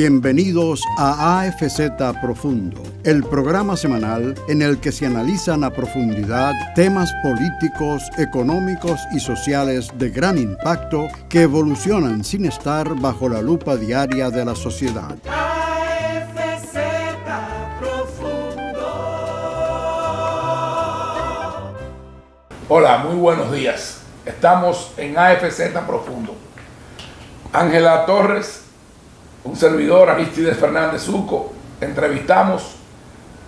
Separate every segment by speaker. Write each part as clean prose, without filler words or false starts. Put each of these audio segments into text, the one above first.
Speaker 1: Bienvenidos a AFZ Profundo, el programa semanal en el que se analizan a profundidad temas políticos, económicos y sociales de gran impacto que evolucionan sin estar bajo la lupa diaria de la sociedad.
Speaker 2: AFZ Profundo.
Speaker 3: Hola, muy buenos días. Estamos en AFZ Profundo. Ángela Torres, un servidor, Aristides Fernández Zuco, entrevistamos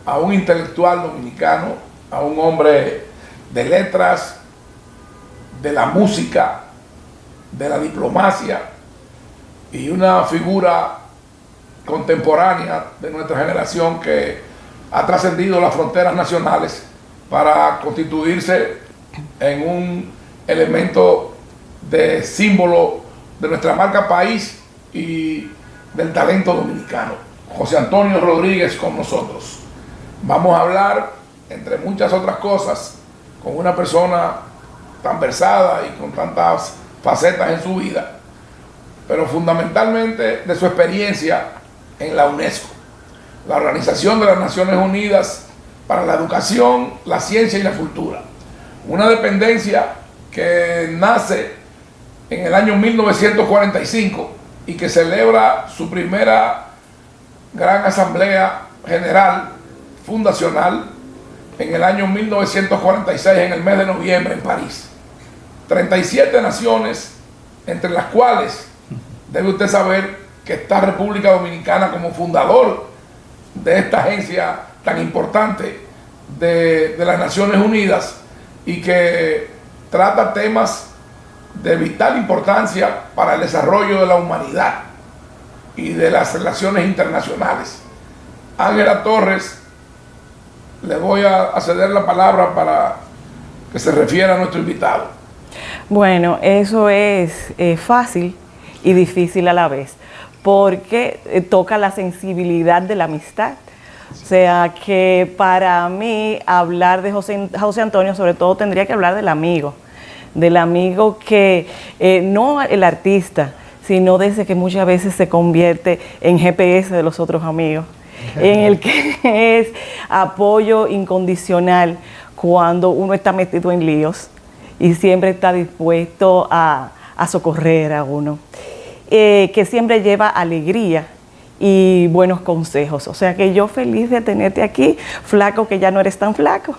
Speaker 3: a un intelectual dominicano, a un hombre de letras, de la música, de la diplomacia y una figura contemporánea de nuestra generación que ha trascendido las fronteras nacionales para constituirse en un elemento de símbolo de nuestra marca país y del talento dominicano. José Antonio Rodríguez con nosotros. Vamos a hablar, entre muchas otras cosas, con una persona tan versada y con tantas facetas en su vida, pero fundamentalmente de su experiencia en la UNESCO, la Organización de las Naciones Unidas para la Educación, la Ciencia y la Cultura. Una dependencia que nace en el año 1945 y que celebra su primera gran asamblea general fundacional en el año 1946, en el mes de noviembre, en París. 37 naciones, entre las cuales debe usted saber que está República Dominicana como fundador de esta agencia tan importante de las Naciones Unidas y que trata temas de vital importancia para el desarrollo de la humanidad y de las relaciones internacionales. Ángela Torres, le voy a ceder la palabra para que se refiera a nuestro invitado.
Speaker 4: Bueno, eso es fácil y difícil a la vez, porque toca la sensibilidad de la amistad. O sea que para mí hablar de José Antonio, sobre todo tendría que hablar del amigo que no el artista, sino de ese que muchas veces se convierte en GPS de los otros amigos, en el que es apoyo incondicional cuando uno está metido en líos y siempre está dispuesto a socorrer a uno, que siempre lleva alegría y buenos consejos. O sea que yo feliz de tenerte aquí, flaco que ya no eres tan flaco.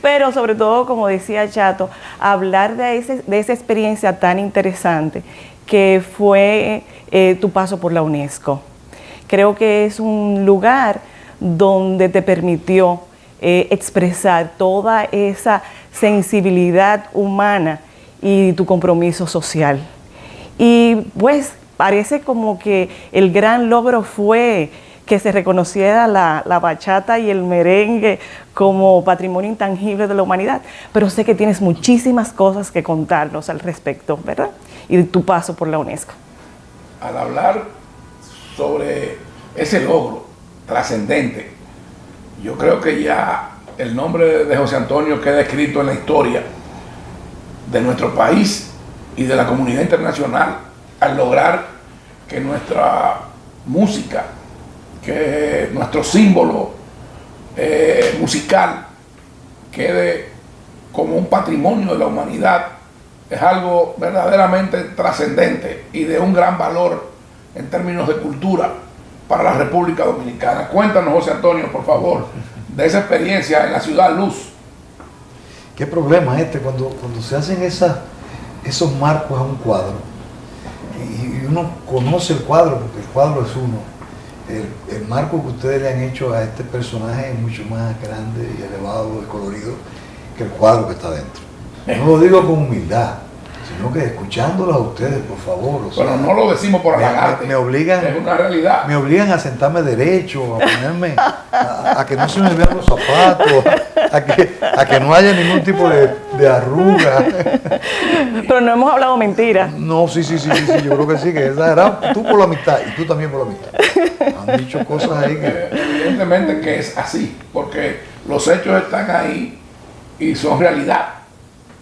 Speaker 4: Pero sobre todo, como decía Chato, hablar de esa experiencia tan interesante que fue tu paso por la UNESCO. Creo que es un lugar donde te permitió expresar toda esa sensibilidad humana y tu compromiso social. Y pues parece como que el gran logro fue que se reconociera la bachata y el merengue como patrimonio intangible de la humanidad. Pero sé que tienes muchísimas cosas que contarnos al respecto, ¿verdad? Y de tu paso por la UNESCO.
Speaker 3: Al hablar sobre ese logro trascendente, yo creo que ya el nombre de José Antonio queda escrito en la historia de nuestro país y de la comunidad internacional al lograr que nuestra música, que nuestro símbolo musical quede como un patrimonio de la humanidad. Es algo verdaderamente trascendente y de un gran valor en términos de cultura para la República Dominicana. Cuéntanos, José Antonio, por favor, de esa experiencia en la Ciudad Luz.
Speaker 5: ¿Qué problema cuando se hacen esos marcos a un cuadro y uno conoce el cuadro, porque el cuadro es uno? El marco que ustedes le han hecho a este personaje es mucho más grande y elevado y colorido que el cuadro que está dentro. No lo digo con humildad, sino que escuchándolos a ustedes, por favor.
Speaker 3: Pero no lo decimos por halagarte.
Speaker 5: Me obligan,
Speaker 3: es una realidad.
Speaker 5: Me obligan a sentarme derecho, a ponerme, a que no se me vean los zapatos, a que no haya ningún tipo de arruga.
Speaker 4: Pero no hemos hablado mentiras.
Speaker 5: No, sí, yo creo que sí, que esa era tú por la mitad y tú también por la mitad. Han dicho cosas ahí que...
Speaker 3: Evidentemente que es así, porque los hechos están ahí y son realidad.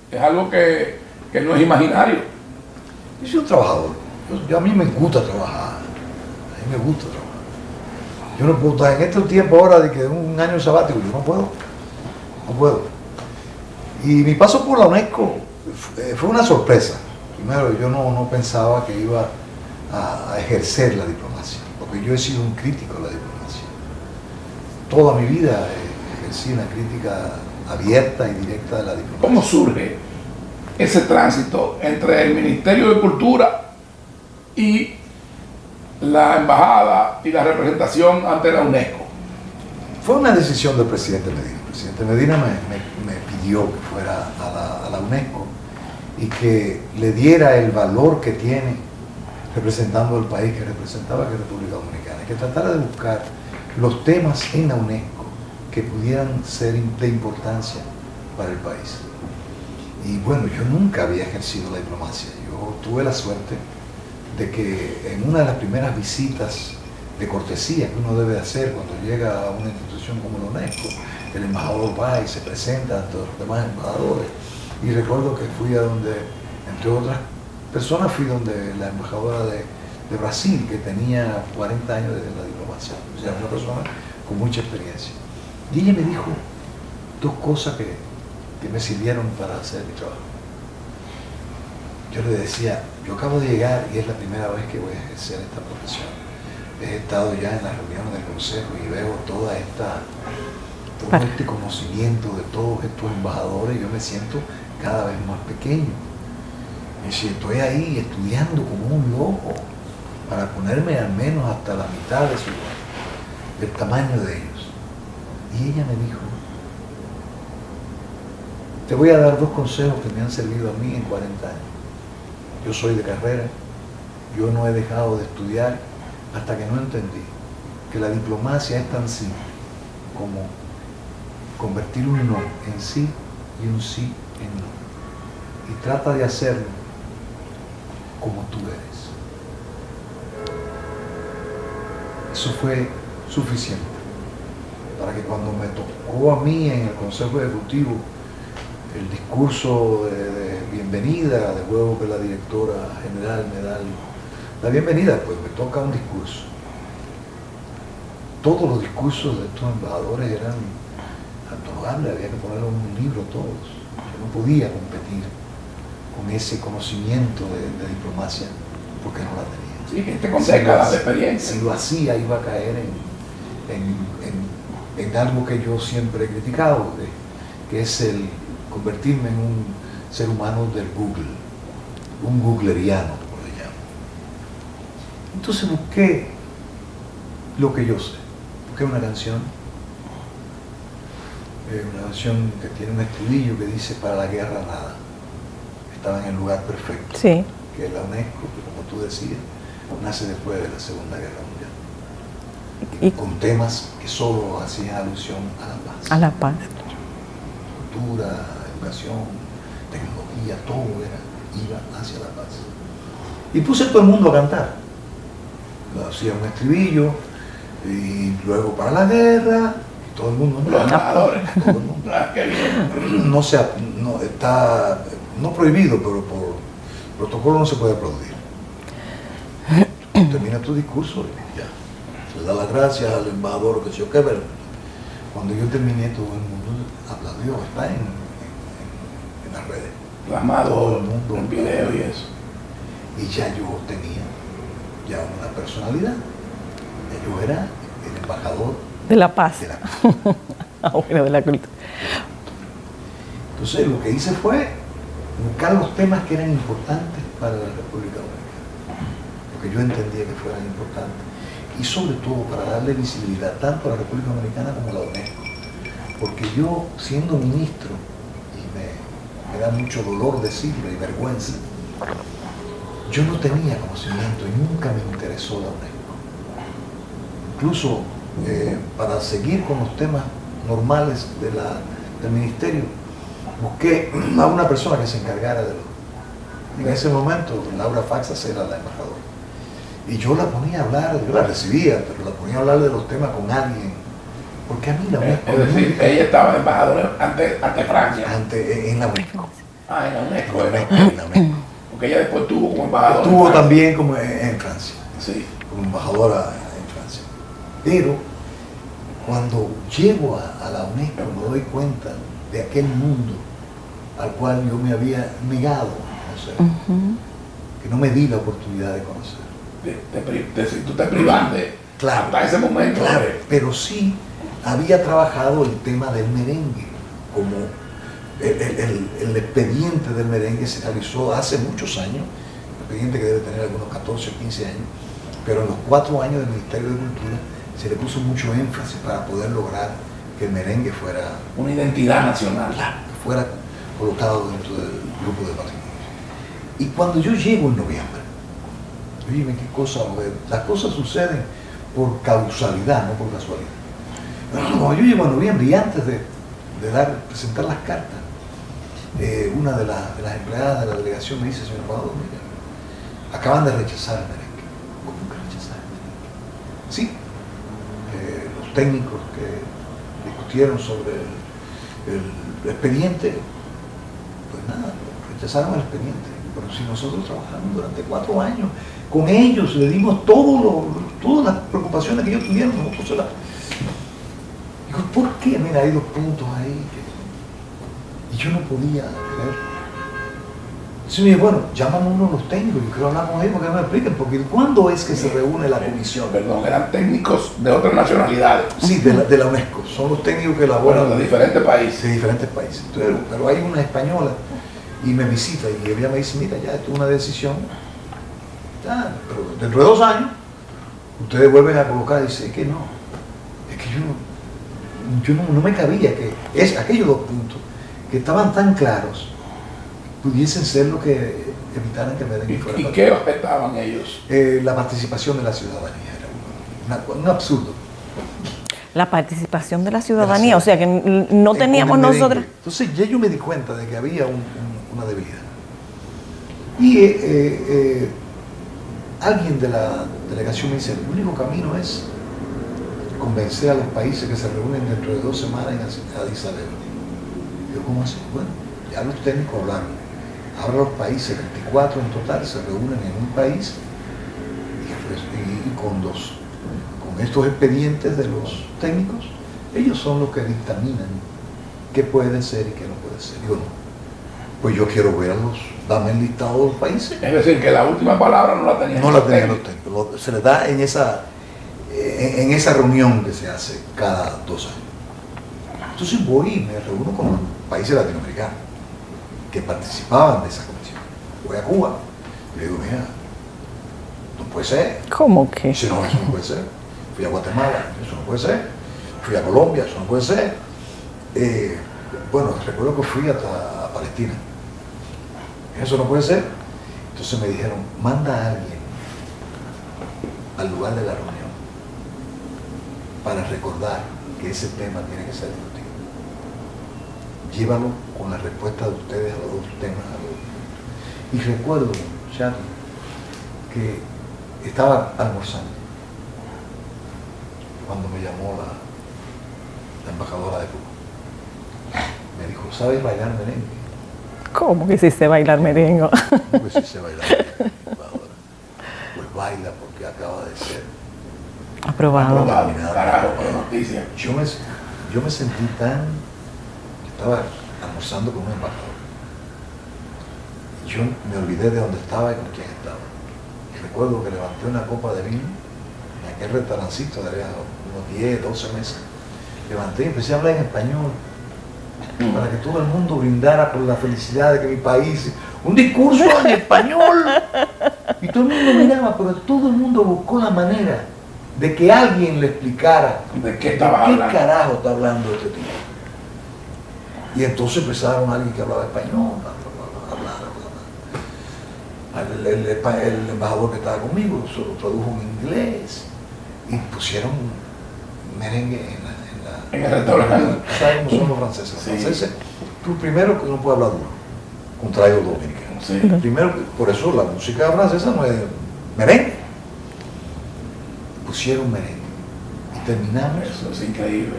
Speaker 3: Es algo que no es imaginario.
Speaker 5: Yo soy un trabajador. A mí me gusta trabajar. mí me gusta trabajar. Yo no puedo estar en este tiempo ahora de que un año sabático, yo no puedo. Y mi paso por la UNESCO fue una sorpresa. Primero, yo no pensaba que iba a ejercer la diplomacia, porque yo he sido un crítico de la diplomacia. Toda mi vida ejercí una crítica abierta y directa de la diplomacia.
Speaker 3: ¿Cómo surge ese tránsito entre el Ministerio de Cultura y la embajada y la representación ante la UNESCO?
Speaker 5: Fue una decisión del presidente Medina. El presidente Medina me pidió que fuera a la UNESCO y que le diera el valor que tiene representando el país que representaba, que es República Dominicana, y que tratara de buscar los temas en la UNESCO que pudieran ser de importancia para el país. Y bueno, yo nunca había ejercido la diplomacia. Yo tuve la suerte de que en una de las primeras visitas de cortesía que uno debe hacer cuando llega a una institución como la UNESCO, el embajador va y se presenta ante los demás embajadores. Y recuerdo que fui a donde, entre otras personas, fui donde la embajadora de Brasil, que tenía 40 años de la diplomacia, o sea, una persona con mucha experiencia. Y ella me dijo dos cosas que me sirvieron para hacer mi trabajo. Yo le decía, yo acabo de llegar y es la primera vez que voy a ejercer esta profesión. He estado ya en las reuniones del consejo y veo todo este conocimiento de todos estos embajadores. Yo me siento cada vez más pequeño. Y si estoy ahí estudiando como un loco para ponerme al menos hasta la mitad del tamaño de ellos. Y ella me dijo, te voy a dar dos consejos que me han servido a mí en 40 años. Yo soy de carrera, yo no he dejado de estudiar hasta que no entendí que la diplomacia es tan simple como convertir un no en sí y un sí en no. Y trata de hacerlo como tú eres. Eso fue suficiente para que cuando me tocó a mí en el Consejo Ejecutivo el discurso de bienvenida, de luego que la directora general me da la bienvenida, pues me toca un discurso. Todos los discursos de estos embajadores eran antologables, había que ponerlos en un libro todos. Yo no podía competir con ese conocimiento de diplomacia porque no la tenía.
Speaker 3: Sí, gente con décadas de experiencia.
Speaker 5: Si lo hacía, iba a caer en algo que yo siempre he criticado, que es el convertirme en un ser humano del Google, un googleriano, como le llamo. Entonces busqué lo que yo sé. Busqué una canción que tiene un estribillo que dice: para la guerra nada. Estaba en el lugar perfecto,
Speaker 4: Sí.
Speaker 5: que es la UNESCO, que como tú decías, nace después de la Segunda Guerra Mundial.
Speaker 4: Y
Speaker 5: Con temas que solo hacían alusión a la paz.
Speaker 4: a la paz.
Speaker 5: Cultura, educación, tecnología, todo iba hacia la paz. Y puse a todo el mundo a cantar. Hacía un estribillo y luego para la guerra, y todo el mundo.
Speaker 3: Los embajadores.
Speaker 5: Todo el mundo.
Speaker 3: Qué bien.
Speaker 5: No está no prohibido, pero por protocolo no se puede aplaudir. Termina tu discurso y ya. Se le da las gracias al embajador que se yo qué ver. Cuando yo terminé, todo el mundo aplaudió. Está en las redes.
Speaker 3: Plasmado
Speaker 5: Todo el mundo
Speaker 3: en video y eso.
Speaker 5: Y ya yo tenía ya una personalidad. Ya yo era el embajador
Speaker 4: De la paz.
Speaker 5: de la
Speaker 4: Ah, bueno, de la cultura.
Speaker 5: Entonces lo que hice fue buscar los temas que eran importantes para la República Dominicana, porque yo entendía que fueran importantes, y sobre todo para darle visibilidad tanto a la República Dominicana como a la UNESCO, porque yo, siendo ministro, y me da mucho dolor decirlo y vergüenza, yo no tenía conocimiento y nunca me interesó la UNESCO. Incluso para seguir con los temas normales del ministerio, busqué a una persona que se encargara de lo. En ese momento, Laura Faxas era la embajadora. Y yo la ponía a hablar, yo la recibía, pero la ponía a hablar de los temas con alguien. Porque a mí la UNESCO.
Speaker 3: Es decir, ella estaba de embajadora ante Francia.
Speaker 5: En la UNESCO.
Speaker 3: Ah, en la UNESCO.
Speaker 5: En la UNESCO.
Speaker 3: Porque ella después tuvo como embajadora.
Speaker 5: Estuvo también como en Francia,
Speaker 3: Sí.
Speaker 5: como embajadora Pero cuando llego a la UNESCO me doy cuenta de aquel mundo al cual yo me había negado a conocer, que no me di la oportunidad de conocer.
Speaker 3: Tú te privaste
Speaker 5: Claro,
Speaker 3: hasta ese momento.
Speaker 5: claro, pero sí había trabajado el tema del merengue, como el expediente del merengue se realizó hace muchos años, un expediente que debe tener algunos 14 o 15 años, pero en los 4 años del Ministerio de Cultura se le puso mucho énfasis para poder lograr que el merengue fuera
Speaker 3: Una identidad nacional.
Speaker 5: fuera colocado dentro del grupo de patrimonio. Y cuando yo llego en noviembre, dime qué cosa, las cosas suceden por causalidad, no por casualidad. Cuando yo llego en noviembre y antes de presentar las cartas, una de las empleadas de la delegación me dice: señor embajador, mira, acaban de rechazar el merengue. ¿Cómo que rechazar el merengue? Sí, los técnicos que discutieron sobre el expediente, pues nada, rechazaron el expediente. Pero si nosotros trabajamos durante 4 años con ellos, le dimos todas las preocupaciones que ellos tuvieron, nosotros se las... Digo, ¿por qué? Mira, hay 2 puntos ahí y yo no podía creer. Entonces me dije, bueno, llaman uno de los técnicos, yo quiero hablar con ellos porque me expliquen, porque ¿cuándo es que se reúne la comisión?
Speaker 3: Perdón, eran técnicos de otras nacionalidades.
Speaker 5: Sí, de la UNESCO, son los técnicos que elaboran
Speaker 3: De diferentes países.
Speaker 5: de diferentes países. Entonces, pero hay una española y me visita y ella me dice: mira, ya esto es una decisión, ya, pero dentro de 2 años ustedes vuelven a colocar. Y dice: es que no, es que yo no me cabía que aquellos 2 puntos que estaban tan claros pudiesen ser lo que evitaran que el merengue fuera.
Speaker 3: ¿Y qué objetaban ellos?
Speaker 5: La participación de la ciudadanía era un absurdo.
Speaker 4: La participación de la ciudadanía, o sea que no teníamos nosotros...
Speaker 5: Entonces ya yo me di cuenta de que había una debilidad. Y alguien de la delegación me dice: el único camino es convencer a los países que se reúnen dentro de 2 semanas en Addis Abeba. Yo, ¿cómo así? Bueno, ya los técnicos hablaron. Ahora los países, 24 en total, se reúnen en un país y con estos expedientes de los técnicos, ellos son los que dictaminan qué puede ser y qué no puede ser. Digo, no, pues yo quiero verlos, dame el listado de los países.
Speaker 3: Es decir, que la última palabra no la tenían.
Speaker 5: No la tenían los técnicos, se les da en esa reunión que se hace cada 2 años. Entonces voy y me reúno con los países latinoamericanos que participaban de esa comisión. Voy a Cuba y le digo: mira, no puede ser.
Speaker 4: ¿Cómo que?
Speaker 5: Dice: no, eso no puede ser. Fui a Guatemala, eso no puede ser. Fui a Colombia, eso no puede ser. Bueno, recuerdo que fui hasta a Palestina. Eso no puede ser. Entonces me dijeron: manda a alguien al lugar de la reunión para recordar que ese tema tiene que ser discutido. Llévalo con la respuesta de ustedes a los 2 temas. Y recuerdo, Charlie, que estaba almorzando cuando me llamó la embajadora de Cuba. Me dijo: ¿sabes bailar merengue?
Speaker 4: ¿Cómo que sí sé bailar merengue?
Speaker 5: Pues sí sé bailar merengue, embajadora. Pues baila, porque acaba de ser
Speaker 4: Aprobado.
Speaker 3: Carajo, qué noticia.
Speaker 5: yo me sentí estaba almorzando con un embajador. Yo me olvidé de dónde estaba y con quién estaba. Y recuerdo que levanté una copa de vino en aquel restaurancito de unos 10, 12 meses. Levanté y empecé a hablar en español para que todo el mundo brindara por la felicidad de que mi país... Un discurso en español. Y todo el mundo miraba, pero todo el mundo buscó la manera de que alguien le explicara
Speaker 3: ¿De qué estaba hablando?
Speaker 5: carajo está hablando este tipo. Y entonces empezaron alguien que hablaba español, el embajador que estaba conmigo se lo tradujo en inglés y pusieron merengue
Speaker 3: En el restaurante.
Speaker 5: ¿Sabes cómo son los franceses? Los franceses, tú primero que no puedes hablar duro, contrario a los dominicanos.
Speaker 3: Sí.
Speaker 5: Primero, por eso la música francesa no es merengue. Pusieron merengue y terminamos.
Speaker 3: Eso es increíble.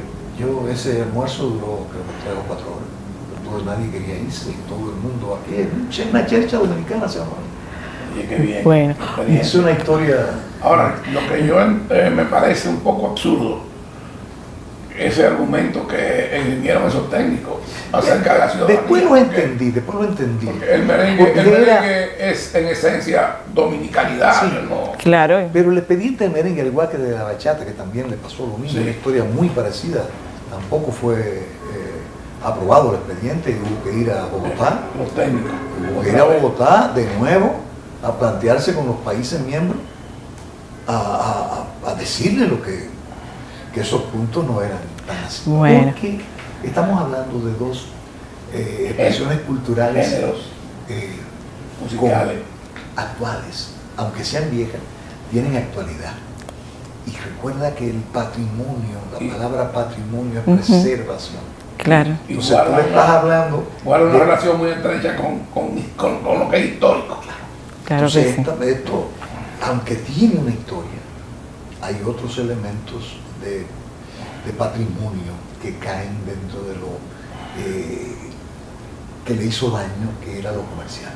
Speaker 5: Ese almuerzo duró creo que 3 o 4 horas. Entonces nadie quería irse y todo el mundo aquí, una chercha dominicana se llamaba.
Speaker 3: Oye, qué bien.
Speaker 4: Bueno.
Speaker 5: Es una historia.
Speaker 3: Ahora, lo que yo me parece un poco absurdo, ese argumento que esgrimieron esos técnicos acerca de la ciudadanía.
Speaker 5: Después lo entendí.
Speaker 3: Porque el merengue es en esencia dominicanidad,
Speaker 5: Sí.
Speaker 3: ¿no?
Speaker 4: Claro.
Speaker 5: Pero el expediente del merengue, al igual que de la bachata, que también le pasó lo mismo,
Speaker 3: Sí.
Speaker 5: una historia muy parecida, tampoco fue aprobado el expediente y hubo que ir a Bogotá.
Speaker 3: Los técnicos.
Speaker 5: Hubo que ir a Bogotá de nuevo a plantearse con los países miembros a decirle lo que esos puntos no eran tan así.
Speaker 4: Bueno.
Speaker 5: Porque estamos hablando de dos expresiones culturales
Speaker 3: Géneros musicales.
Speaker 5: actuales, aunque sean viejas, tienen actualidad. Y recuerda que el patrimonio, la palabra patrimonio es preservación.
Speaker 4: Claro.
Speaker 3: Y
Speaker 5: Entonces tú le estás hablando
Speaker 3: guarda una
Speaker 5: de-
Speaker 3: relación muy estrecha con lo que es histórico.
Speaker 4: Claro
Speaker 5: Entonces,
Speaker 4: que sí.
Speaker 5: esto, aunque tiene una historia, hay otros elementos de patrimonio que caen dentro de lo que le hizo daño, que era lo comercial.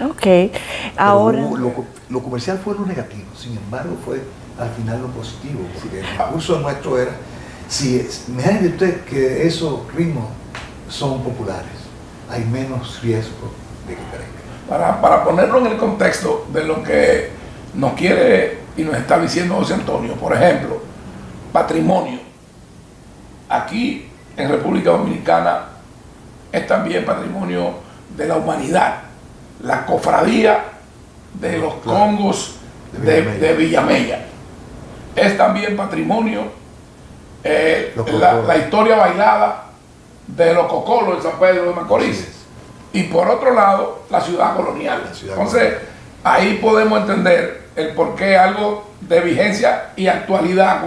Speaker 4: Ok. Ahora.
Speaker 5: Pero lo comercial fue lo negativo, sin embargo fue al final lo positivo, porque el discurso nuestro era, imagínate usted que esos ritmos son populares, hay menos riesgo de que crezcan.
Speaker 3: Para ponerlo en el contexto de lo que nos quiere y nos está diciendo José Antonio, por ejemplo, patrimonio. Aquí en República Dominicana es también patrimonio de la humanidad. La cofradía de los congos de Villamella. Es también patrimonio la historia bailada de los cocolos de San Pedro de Macorís. Y por otro lado, la ciudad colonial. Entonces, ahí podemos entender el por qué algo de vigencia y actualidad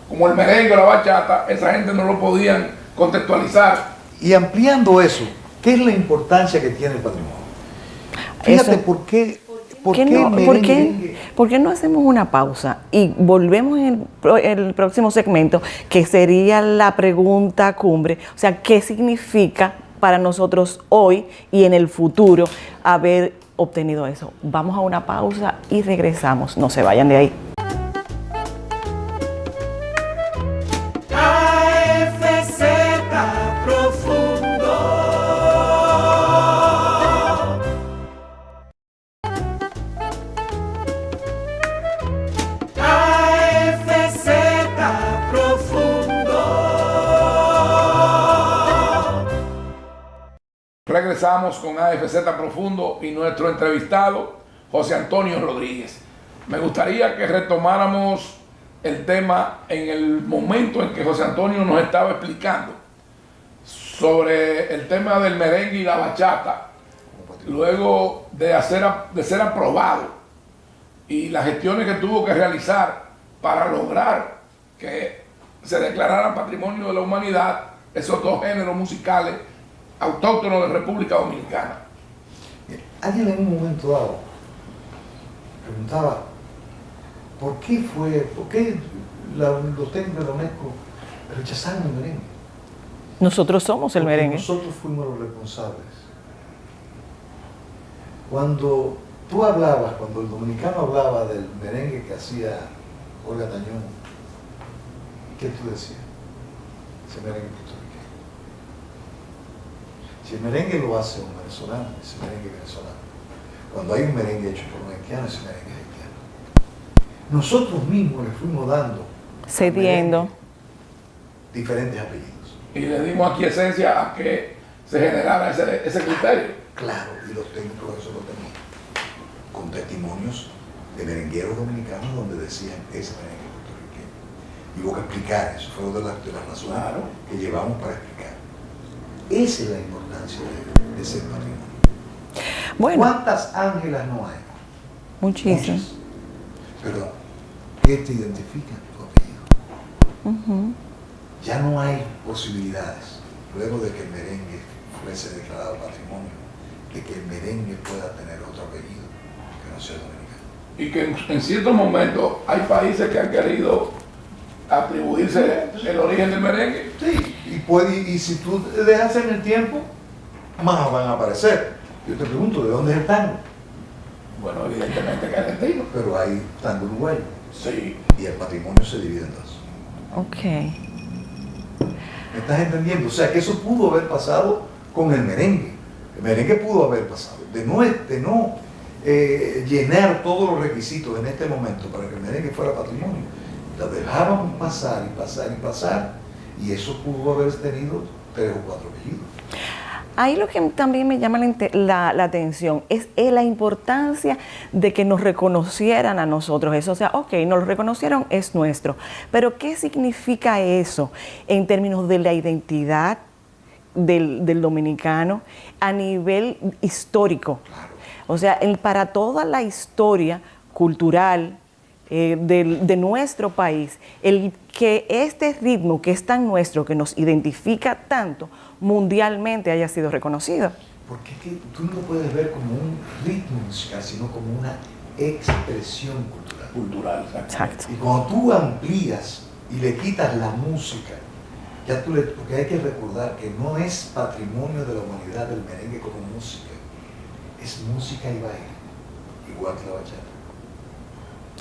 Speaker 3: como el merengue o la bachata, esa gente no lo podían contextualizar.
Speaker 5: Y ampliando eso, ¿qué es la importancia que tiene el patrimonio? Fíjate
Speaker 4: Eso.
Speaker 5: por qué
Speaker 4: ¿Por qué no hacemos una pausa y volvemos en el próximo segmento, que sería la pregunta cumbre? O sea, ¿qué significa para nosotros hoy y en el futuro haber obtenido eso? Vamos a una pausa y regresamos. No se vayan de ahí.
Speaker 2: AFZ Profundo. AFZ Profundo.
Speaker 3: Regresamos con AFZ Profundo y nuestro entrevistado, José Antonio Rodríguez. Me gustaría que retomáramos el tema en el momento en que José Antonio nos estaba explicando sobre el tema del merengue y la bachata, luego de ser aprobado y las gestiones que tuvo que realizar para lograr que se declararan patrimonio de la humanidad esos dos géneros musicales autóctonos de República Dominicana.
Speaker 5: Alguien en un momento dado preguntaba por qué los técnicos de la UNESCO rechazaron el merengue.
Speaker 4: Nosotros somos el
Speaker 5: Porque
Speaker 4: merengue.
Speaker 5: Nosotros fuimos los responsables. Cuando tú hablabas, cuando el dominicano hablaba del merengue que hacía Olga Tañón, ¿qué tú decías? Ese merengue puertorriqueño. Si el merengue lo hace un venezolano, ese merengue venezolano. Cuando hay un merengue hecho por un haitiano, ese merengue es haitiano. Nosotros mismos le fuimos dando
Speaker 4: Cediendo.
Speaker 5: al merengue diferentes apellidos.
Speaker 3: Y le dimos aquí esencia a que se generara ese criterio.
Speaker 5: Claro, y los técnicos eso lo tenían. Con testimonios de merengueros dominicanos donde decían ese merengue puertorriqueño. Y hubo que explicar, eso fue una de las razones
Speaker 3: Claro.
Speaker 5: que llevamos para explicar. Esa es la importancia de ser patrimonio.
Speaker 4: Bueno,
Speaker 5: ¿Cuántas ángelas no hay?
Speaker 4: muchísimo.
Speaker 5: Muchas. Pero, ¿qué te identifica tu apellido? Ya no hay posibilidades, luego de que el merengue fuese declarado patrimonio, de que el merengue pueda tener otro apellido que no sea dominicano.
Speaker 3: Y que en ciertos momentos hay países que han querido atribuirse el origen del merengue.
Speaker 5: Sí, y si tú dejas en el tiempo, más van a aparecer. Yo te pregunto, ¿de dónde es el tango?
Speaker 3: Bueno, evidentemente que argentino.
Speaker 5: Pero hay tango uruguayo.
Speaker 3: Sí.
Speaker 5: Y el patrimonio se divide en dos.
Speaker 4: Ok.
Speaker 5: ¿Me estás entendiendo? O sea, que eso pudo haber pasado con el merengue. El merengue pudo haber pasado. De no llenar todos los requisitos en este momento para que el merengue fuera patrimonio. La dejábamos pasar y pasar y pasar, y eso pudo haber tenido 3 o 4 apellidos.
Speaker 4: Ahí lo que también me llama la atención es la importancia de que nos reconocieran a nosotros eso. O sea, ok, nos lo reconocieron, es nuestro. Pero ¿qué significa eso en términos de la identidad del dominicano a nivel histórico? O sea, para toda la historia cultural de nuestro país, el que este ritmo que es tan nuestro, que nos identifica tanto, mundialmente haya sido reconocido.
Speaker 5: Porque es que tú no lo puedes ver como un ritmo musical, sino como una expresión cultural.
Speaker 3: Cultural,
Speaker 4: Exacto.
Speaker 5: Y cuando tú amplías y le quitas la música, ya porque hay que recordar que no es patrimonio de la humanidad del merengue como música, es música y baile, igual que la bachata.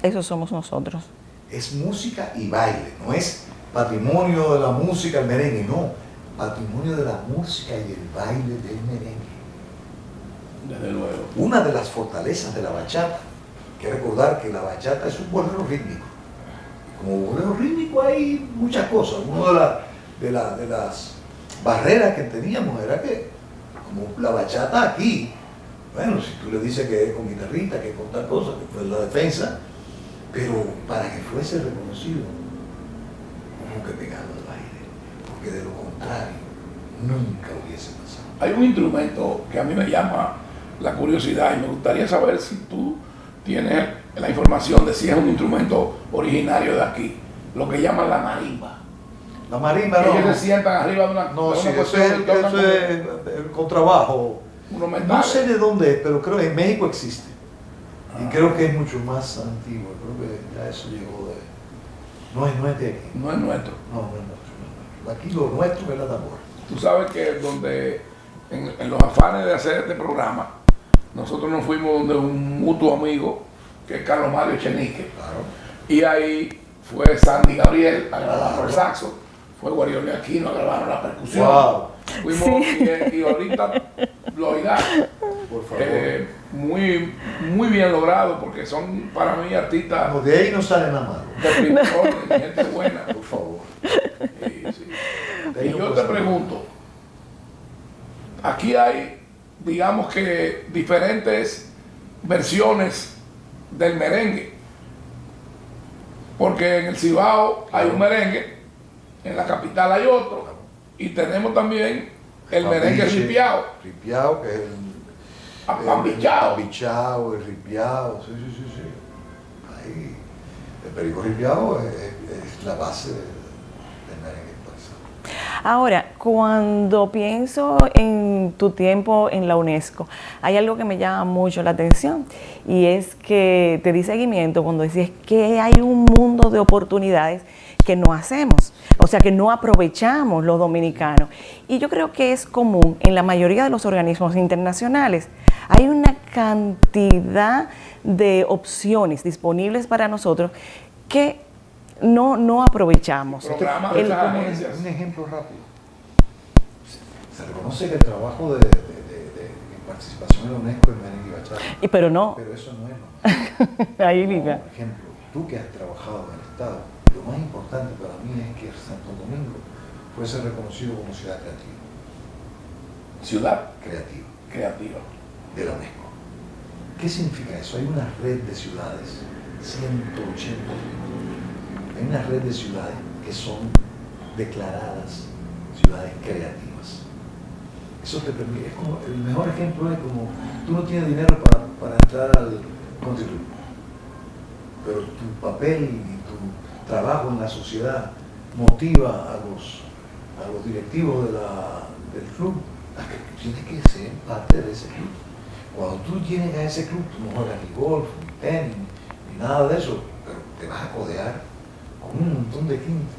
Speaker 4: Eso somos nosotros.
Speaker 5: Es música y baile, no es patrimonio de la música el merengue, no, patrimonio de la música y el baile del merengue.
Speaker 3: Desde luego.
Speaker 5: Una de las fortalezas de la bachata, hay que recordar que la bachata es un bolero rítmico. Y como bolero rítmico hay muchas cosas. Una de las barreras que teníamos era que, como la bachata aquí, bueno, si tú le dices que es con guitarrita, que es con tal cosa, que fue la defensa, pero para que fuese reconocido, hubo que pegarlo al baile, porque de lo contrario, nunca hubiese pasado.
Speaker 3: Hay un instrumento que a mí me llama la curiosidad y me gustaría saber si tú tienes la información de si es un instrumento originario de aquí, lo que llaman la marimba.
Speaker 5: La marimba
Speaker 3: Ellos
Speaker 5: no.
Speaker 3: se sientan arriba de una,
Speaker 5: No,
Speaker 3: de
Speaker 5: sí,
Speaker 3: una
Speaker 5: eso es el contrabajo.
Speaker 3: unos
Speaker 5: No
Speaker 3: metales.
Speaker 5: sé de dónde es, pero creo que en México existe. Y creo que es mucho más antiguo. Creo que ya eso llegó de... No es de aquí.
Speaker 3: No es nuestro.
Speaker 5: No es nuestro. Aquí lo nuestro es la tambora.
Speaker 3: Tú sabes que donde en los afanes de hacer este programa, nosotros nos fuimos donde un mutuo amigo, que es Carlos Mario Echenique,
Speaker 5: Claro.
Speaker 3: y ahí fue Sandy Gabriel a grabar el saxo, fue Guarioli Aquino a grabar la percusión.
Speaker 5: Wow.
Speaker 3: Fuimos y ahorita lo oirás.
Speaker 5: Por favor.
Speaker 3: Muy bien logrado, porque son para mí artistas
Speaker 5: No, de ahí no sale nada malo.
Speaker 3: de primer orden, gente buena.
Speaker 5: Por favor.
Speaker 3: Sí, sí.
Speaker 5: De ahí
Speaker 3: Y
Speaker 5: no
Speaker 3: yo te
Speaker 5: pasa nada.
Speaker 3: pregunto, aquí hay, digamos que, diferentes versiones del merengue, porque en el Cibao hay un merengue, en la capital hay otro, y tenemos también el merengue
Speaker 5: Papiche,
Speaker 3: ripiao,
Speaker 5: Ripiao, que es el
Speaker 3: apambichao.
Speaker 5: Apambichao, el ripiao, sí. Ahí, el perico ripiao es la base del merengue paisano.
Speaker 4: Ahora, cuando pienso en tu tiempo en la UNESCO, hay algo que me llama mucho la atención y es que te di seguimiento cuando decías que hay un mundo de oportunidades que no hacemos, o sea, que no aprovechamos los dominicanos. Y yo creo que es común en la mayoría de los organismos internacionales. Hay una cantidad de opciones disponibles para nosotros que no aprovechamos.
Speaker 3: Programas de esas agencias.
Speaker 5: Un ejemplo rápido. Se reconoce que el trabajo de participación en la UNESCO es merengue y bachata.
Speaker 4: Pero no,
Speaker 5: Pero eso no es más.
Speaker 4: ahí liga.
Speaker 5: Por ejemplo, tú que has trabajado en el Estado, lo más importante para mí es que Santo Domingo fuese reconocido como ciudad creativa.
Speaker 3: Ciudad
Speaker 5: Creativa
Speaker 3: creativa.
Speaker 5: de la UNESCO. ¿Qué significa eso? Hay una red de ciudades, 180. Hay una red de ciudades que son declaradas ciudades creativas. Eso te permite, es como, el mejor ejemplo es como tú no tienes dinero para entrar al country club, pero tu papel y tu trabajo en la sociedad motiva a los directivos del club a que tú tienes que ser parte de ese club. Cuando tú tienes a ese club, tú no juegas ni golf, ni tenis, ni nada de eso, pero te vas a codear con un montón de gente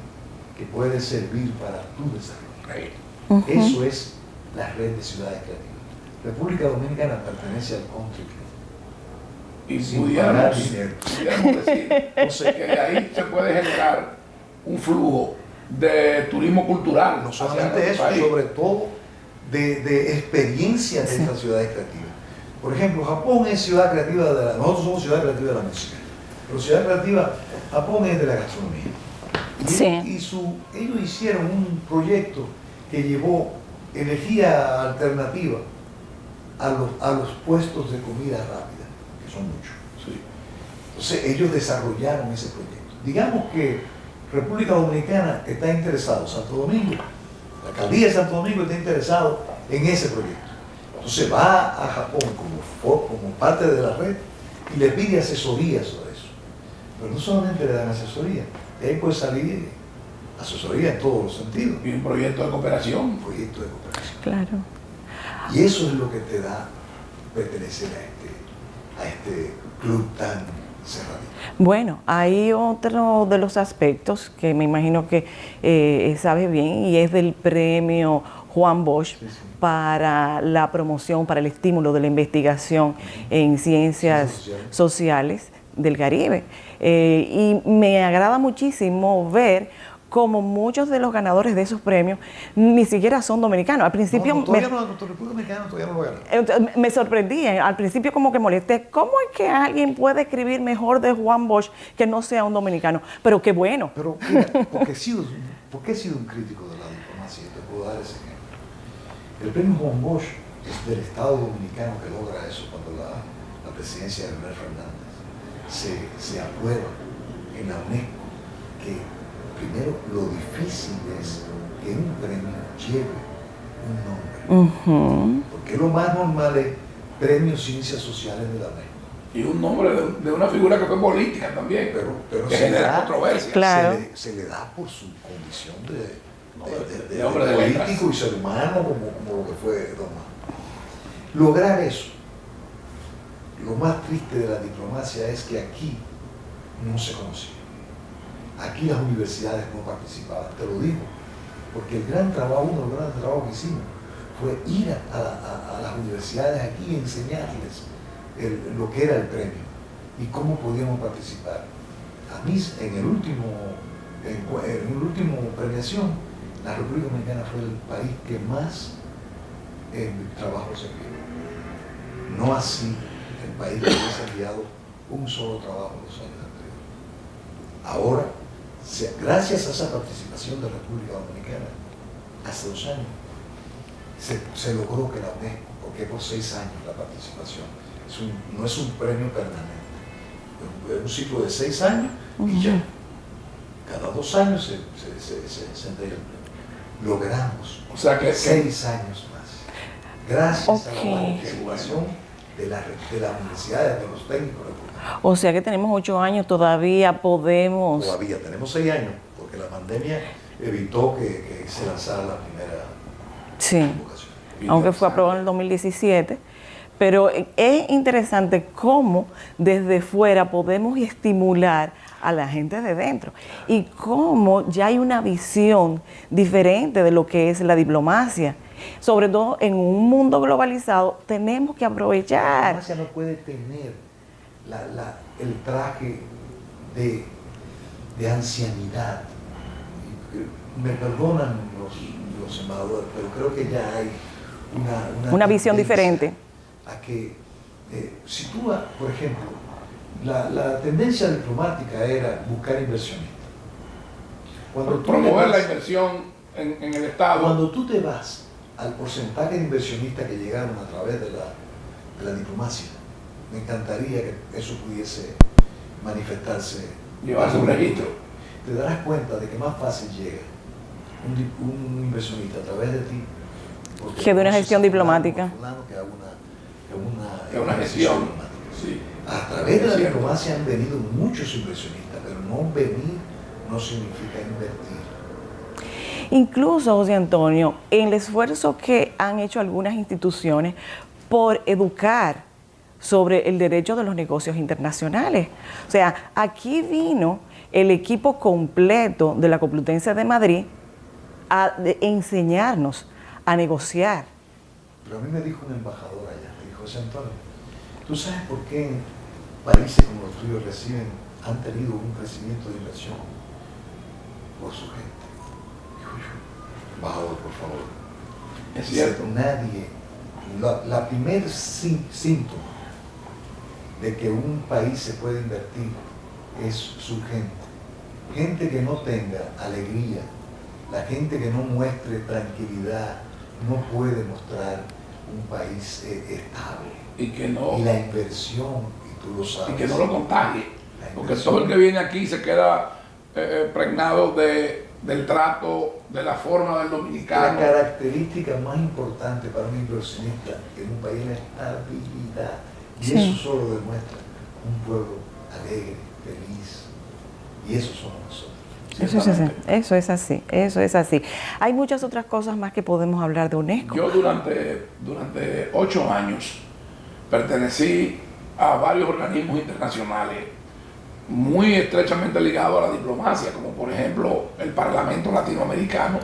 Speaker 5: que puede servir para tu desarrollo. Eso es la red de ciudades creativas. República Dominicana pertenece al country club.
Speaker 3: y
Speaker 5: Sin
Speaker 3: pudiéramos
Speaker 5: pagar dinero.
Speaker 3: decir entonces, que de ahí se puede generar un flujo de turismo cultural.
Speaker 5: No
Speaker 3: hacia
Speaker 5: solamente
Speaker 3: nuestro
Speaker 5: eso,
Speaker 3: país.
Speaker 5: sobre todo de experiencias de estas ciudades creativas. Por ejemplo, Japón es ciudad creativa nosotros somos ciudad creativa de la música, pero ciudad creativa, Japón es de la gastronomía. Y,
Speaker 4: Sí.
Speaker 5: ellos hicieron un proyecto que llevó energía alternativa a los puestos de comida rápida, que son muchos.
Speaker 3: Sí.
Speaker 5: Entonces ellos desarrollaron ese proyecto. Digamos que República Dominicana está interesado, Santo Domingo, la alcaldía de Santo Domingo está interesado en ese proyecto. Entonces va a Japón como parte de la red y le pide asesoría sobre eso. Pero no solamente le dan asesoría, de ahí puede salir asesoría en todos los sentidos.
Speaker 3: Y un proyecto de cooperación.
Speaker 5: Un proyecto de cooperación.
Speaker 4: Claro.
Speaker 5: Y eso es lo que te da pertenecer a este club tan cerradito.
Speaker 4: Bueno, hay otro de los aspectos que me imagino que sabes bien y es del premio Juan Bosch para la promoción, para el estímulo de la investigación en ciencias sociales del Caribe. Y me agrada muchísimo ver cómo muchos de los ganadores de esos premios ni siquiera son dominicanos. Al principio
Speaker 5: Todavía nuestra República Dominicana todavía no lo ganó.
Speaker 4: me sorprendí, al principio como que molesté, ¿cómo es que alguien puede escribir mejor de Juan Bosch que no sea un dominicano? Pero qué bueno.
Speaker 5: Pero mira, porque he sido un crítico de la diplomacia, y te puedo dar ese ejemplo. El premio Juan Bosch es del Estado Dominicano que logra eso cuando la presidencia de Leonel Fernández se aprueba en la UNESCO que primero lo difícil es que un premio lleve un nombre. Porque lo más normal es Premio Ciencias Sociales de la UNESCO.
Speaker 3: Y un nombre de una figura que fue política también,
Speaker 5: pero
Speaker 3: que
Speaker 5: se
Speaker 3: genera
Speaker 5: le da,
Speaker 3: controversia.
Speaker 4: Claro.
Speaker 5: se le da por su condición de
Speaker 3: hombre de
Speaker 5: político
Speaker 3: letras.
Speaker 5: y ser humano como lo que fue Don Juan. Lograr eso, lo más triste de la diplomacia es que aquí no se conocía. Aquí las universidades no participaban, te lo digo, porque uno de los grandes trabajos que hicimos fue ir a las universidades aquí y enseñarles lo que era el premio y cómo podíamos participar. A mí, en el último premiación, la República Dominicana fue el país que más trabajo se envió. No así el país que hubiese enviado un solo trabajo en los años anteriores. Ahora, gracias a esa participación de la República Dominicana, hace 2 años, se logró que la UNESCO, porque por 6 años la participación, no es un premio permanente, es un ciclo de 6 años y ya, cada 2 años se entrega el premio. Logramos
Speaker 3: O sea que
Speaker 5: 6 años más, gracias a la
Speaker 4: Ok.
Speaker 5: participación de las universidades, de los técnicos republicanos.
Speaker 4: O sea que tenemos 8 años, todavía podemos...
Speaker 5: Todavía tenemos 6 años, porque la pandemia evitó que se lanzara la primera
Speaker 4: Sí,
Speaker 5: convocación.
Speaker 4: aunque fue aprobado en el 2017. Pero es interesante cómo desde fuera podemos estimular a la gente de dentro y cómo ya hay una visión diferente de lo que es la diplomacia. Sobre todo en un mundo globalizado tenemos que
Speaker 5: La
Speaker 4: aprovechar.
Speaker 5: diplomacia no puede tener el traje de ancianidad. Me perdonan los embajadores, pero creo que ya hay
Speaker 4: Una visión
Speaker 5: tendencia
Speaker 4: diferente.
Speaker 5: A que, si tú, por ejemplo, la tendencia diplomática era buscar inversionistas. Cuando tú
Speaker 3: promover
Speaker 5: te
Speaker 3: la
Speaker 5: vas-
Speaker 3: inversión en el Estado.
Speaker 5: Cuando tú te vas al porcentaje de inversionistas que llegaron a través de la diplomacia, me encantaría que eso pudiese manifestarse.
Speaker 3: Llevarse un registro.
Speaker 5: Te darás cuenta de que más fácil llega un inversionista a través de ti porque
Speaker 4: Que de una
Speaker 5: conoces
Speaker 4: gestión
Speaker 5: a fulano,
Speaker 4: diplomática.
Speaker 5: a fulano, que
Speaker 3: Que una gestión.
Speaker 5: diplomática.
Speaker 3: Sí.
Speaker 5: A través de la
Speaker 3: Es cierto.
Speaker 5: diplomacia han venido muchos inversionistas, pero no venir no significa invertir.
Speaker 4: Incluso, José Antonio, en el esfuerzo que han hecho algunas instituciones por educar sobre el derecho de los negocios internacionales. O sea, aquí vino el equipo completo de la Complutense de Madrid a enseñarnos a negociar.
Speaker 5: Pero a mí me dijo un embajador allá, me dijo, José Antonio, ¿tú sabes por qué países como los tuyos han tenido un crecimiento de inversión por su gente. Dijo yo, embajador, por favor.
Speaker 3: Es cierto.
Speaker 5: Nadie, la primer síntoma de que un país se puede invertir es su gente. Gente que no tenga alegría, la gente que no muestre tranquilidad, no puede mostrar un país estable.
Speaker 3: Y que no.
Speaker 5: Y la inversión, y tú lo sabes.
Speaker 3: Y que no lo contagie. Porque todo el que viene aquí se queda pregnado del trato, de la forma del dominicano.
Speaker 5: La característica más importante para un inversionista en un país es la estabilidad. Y
Speaker 4: Sí.
Speaker 5: eso solo demuestra un pueblo alegre, feliz. Y eso somos nosotros.
Speaker 4: Eso es así, eso es así. Hay muchas otras cosas más que podemos hablar de UNESCO.
Speaker 3: Yo durante 8 años pertenecí a varios organismos internacionales muy estrechamente ligados a la diplomacia, como por ejemplo el Parlamento Latinoamericano